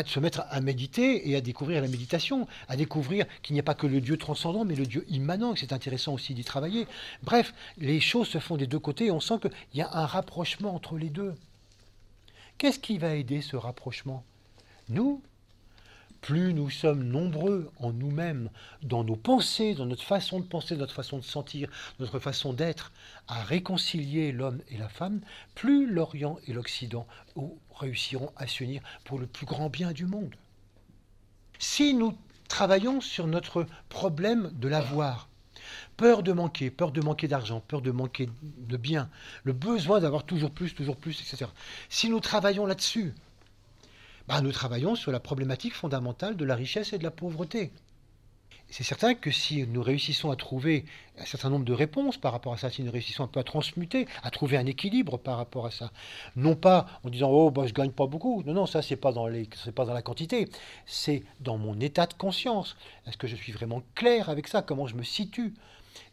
se mettre à méditer et à découvrir la méditation, à découvrir qu'il n'y a pas que le Dieu transcendant, mais le Dieu immanent, que c'est intéressant aussi d'y travailler. Bref, les choses se font des deux côtés et on sent qu'il y a un rapprochement entre les deux. Qu'est-ce qui va aider ce rapprochement? Nous, plus nous sommes nombreux en nous-mêmes, dans nos pensées, dans notre façon de penser, notre façon de sentir, notre façon d'être, à réconcilier l'homme et la femme, plus l'Orient et l'Occident réussiront à s'unir pour le plus grand bien du monde. Si nous travaillons sur notre problème de l'avoir, Peur de manquer d'argent, peur de manquer de biens, le besoin d'avoir toujours plus, etc. Si nous travaillons là-dessus, nous travaillons sur la problématique fondamentale de la richesse et de la pauvreté. C'est certain que si nous réussissons à trouver un certain nombre de réponses par rapport à ça, si nous réussissons un peu à transmuter, à trouver un équilibre par rapport à ça, non pas en disant oh je gagne pas beaucoup, non ça c'est pas dans la quantité, c'est dans mon état de conscience. Est-ce que je suis vraiment clair avec ça? Comment je me situe?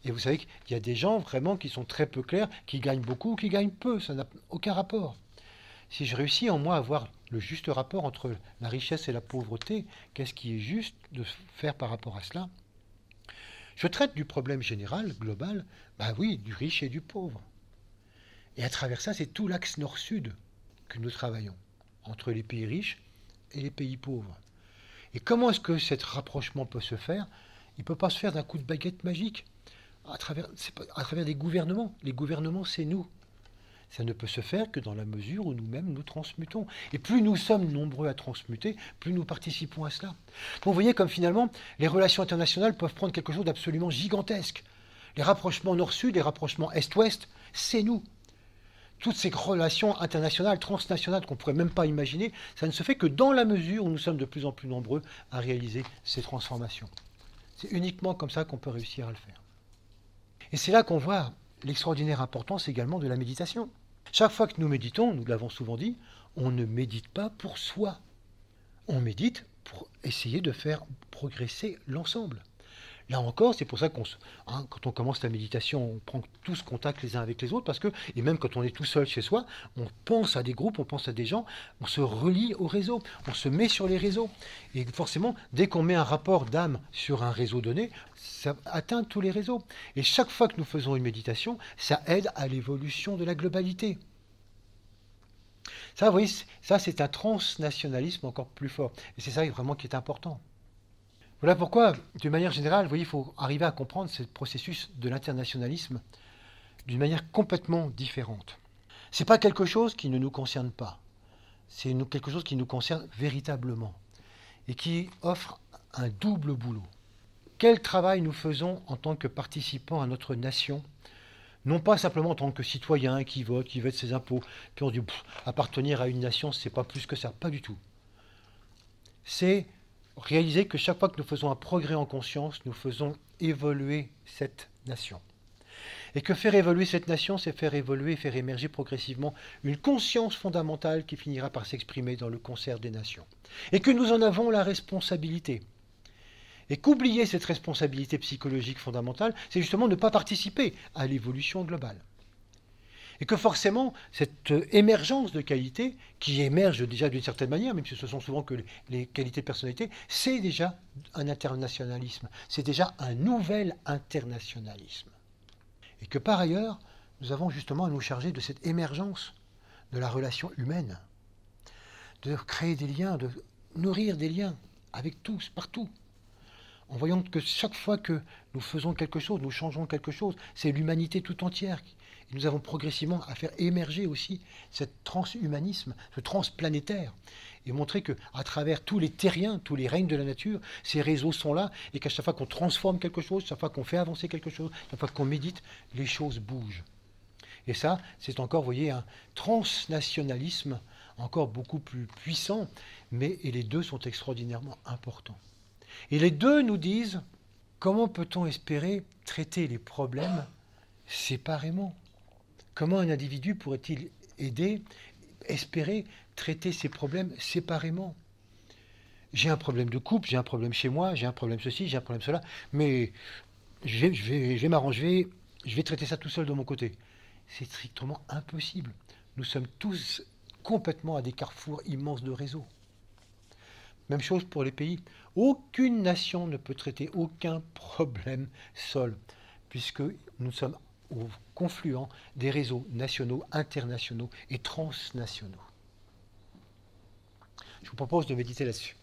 Et vous savez qu'il y a des gens vraiment qui sont très peu clairs, qui gagnent beaucoup, qui gagnent peu, ça n'a aucun rapport. Si je réussis en moi à avoir le juste rapport entre la richesse et la pauvreté, qu'est-ce qui est juste de faire par rapport à cela? Je traite du problème général, global, oui, du riche et du pauvre. Et à travers ça, c'est tout l'axe nord-sud que nous travaillons, entre les pays riches et les pays pauvres. Et comment est-ce que ce rapprochement peut se faire? Il ne peut pas se faire d'un coup de baguette magique, à travers des gouvernements. Les gouvernements, c'est nous. Ça ne peut se faire que dans la mesure où nous-mêmes nous transmutons. Et plus nous sommes nombreux à transmuter, plus nous participons à cela. Donc vous voyez comme finalement, les relations internationales peuvent prendre quelque chose d'absolument gigantesque. Les rapprochements nord-sud, les rapprochements est-ouest, c'est nous. Toutes ces relations internationales, transnationales qu'on ne pourrait même pas imaginer, ça ne se fait que dans la mesure où nous sommes de plus en plus nombreux à réaliser ces transformations. C'est uniquement comme ça qu'on peut réussir à le faire. Et c'est là qu'on voit l'extraordinaire importance également de la méditation. Chaque fois que nous méditons, nous l'avons souvent dit, on ne médite pas pour soi. On médite pour essayer de faire progresser l'ensemble. Là encore, c'est pour ça quand on commence la méditation, on prend tous contact les uns avec les autres, et même quand on est tout seul chez soi, on pense à des groupes, on pense à des gens, on se relie au réseau, on se met sur les réseaux. Et forcément, dès qu'on met un rapport d'âme sur un réseau donné, ça atteint tous les réseaux. Et chaque fois que nous faisons une méditation, ça aide à l'évolution de la globalité. Ça, vous voyez, ça c'est un transnationalisme encore plus fort. Et c'est ça vraiment qui est important. Voilà pourquoi, d'une manière générale, vous voyez, il faut arriver à comprendre ce processus de l'internationalisme d'une manière complètement différente. Ce n'est pas quelque chose qui ne nous concerne pas. C'est quelque chose qui nous concerne véritablement et qui offre un double boulot. Quel travail nous faisons en tant que participants à notre nation, non pas simplement en tant que citoyens qui votent ses impôts, puis on dit appartenir à une nation, c'est pas plus que ça, pas du tout. C'est réaliser que chaque fois que nous faisons un progrès en conscience, nous faisons évoluer cette nation. Et que faire évoluer cette nation, c'est faire évoluer, faire émerger progressivement une conscience fondamentale qui finira par s'exprimer dans le concert des nations. Et que nous en avons la responsabilité. Et qu'oublier cette responsabilité psychologique fondamentale, c'est justement ne pas participer à l'évolution globale. Et que forcément, cette émergence de qualité, qui émerge déjà d'une certaine manière, même si ce sont souvent que les qualités de personnalité, c'est déjà un internationalisme, c'est déjà un nouvel internationalisme. Et que par ailleurs, nous avons justement à nous charger de cette émergence de la relation humaine, de créer des liens, de nourrir des liens avec tous, partout. En voyant que chaque fois que nous faisons quelque chose, nous changeons quelque chose, c'est l'humanité tout entière. Et nous avons progressivement à faire émerger aussi ce transhumanisme, ce transplanétaire, et montrer qu'à travers tous les terriens, tous les règnes de la nature, ces réseaux sont là, et qu'à chaque fois qu'on transforme quelque chose, chaque fois qu'on fait avancer quelque chose, chaque fois qu'on médite, les choses bougent. Et ça, c'est encore, vous voyez, un transnationalisme encore beaucoup plus puissant, et les deux sont extraordinairement importants. Et les deux nous disent, comment peut-on espérer traiter les problèmes séparément? Comment un individu pourrait-il espérer traiter ses problèmes séparément? J'ai un problème de couple, j'ai un problème chez moi, j'ai un problème ceci, j'ai un problème cela, mais je vais m'arranger, je vais traiter ça tout seul de mon côté. C'est strictement impossible. Nous sommes tous complètement à des carrefours immenses de réseaux. Même chose pour les pays. Aucune nation ne peut traiter aucun problème seule, puisque nous sommes au confluent des réseaux nationaux, internationaux et transnationaux. Je vous propose de méditer là-dessus.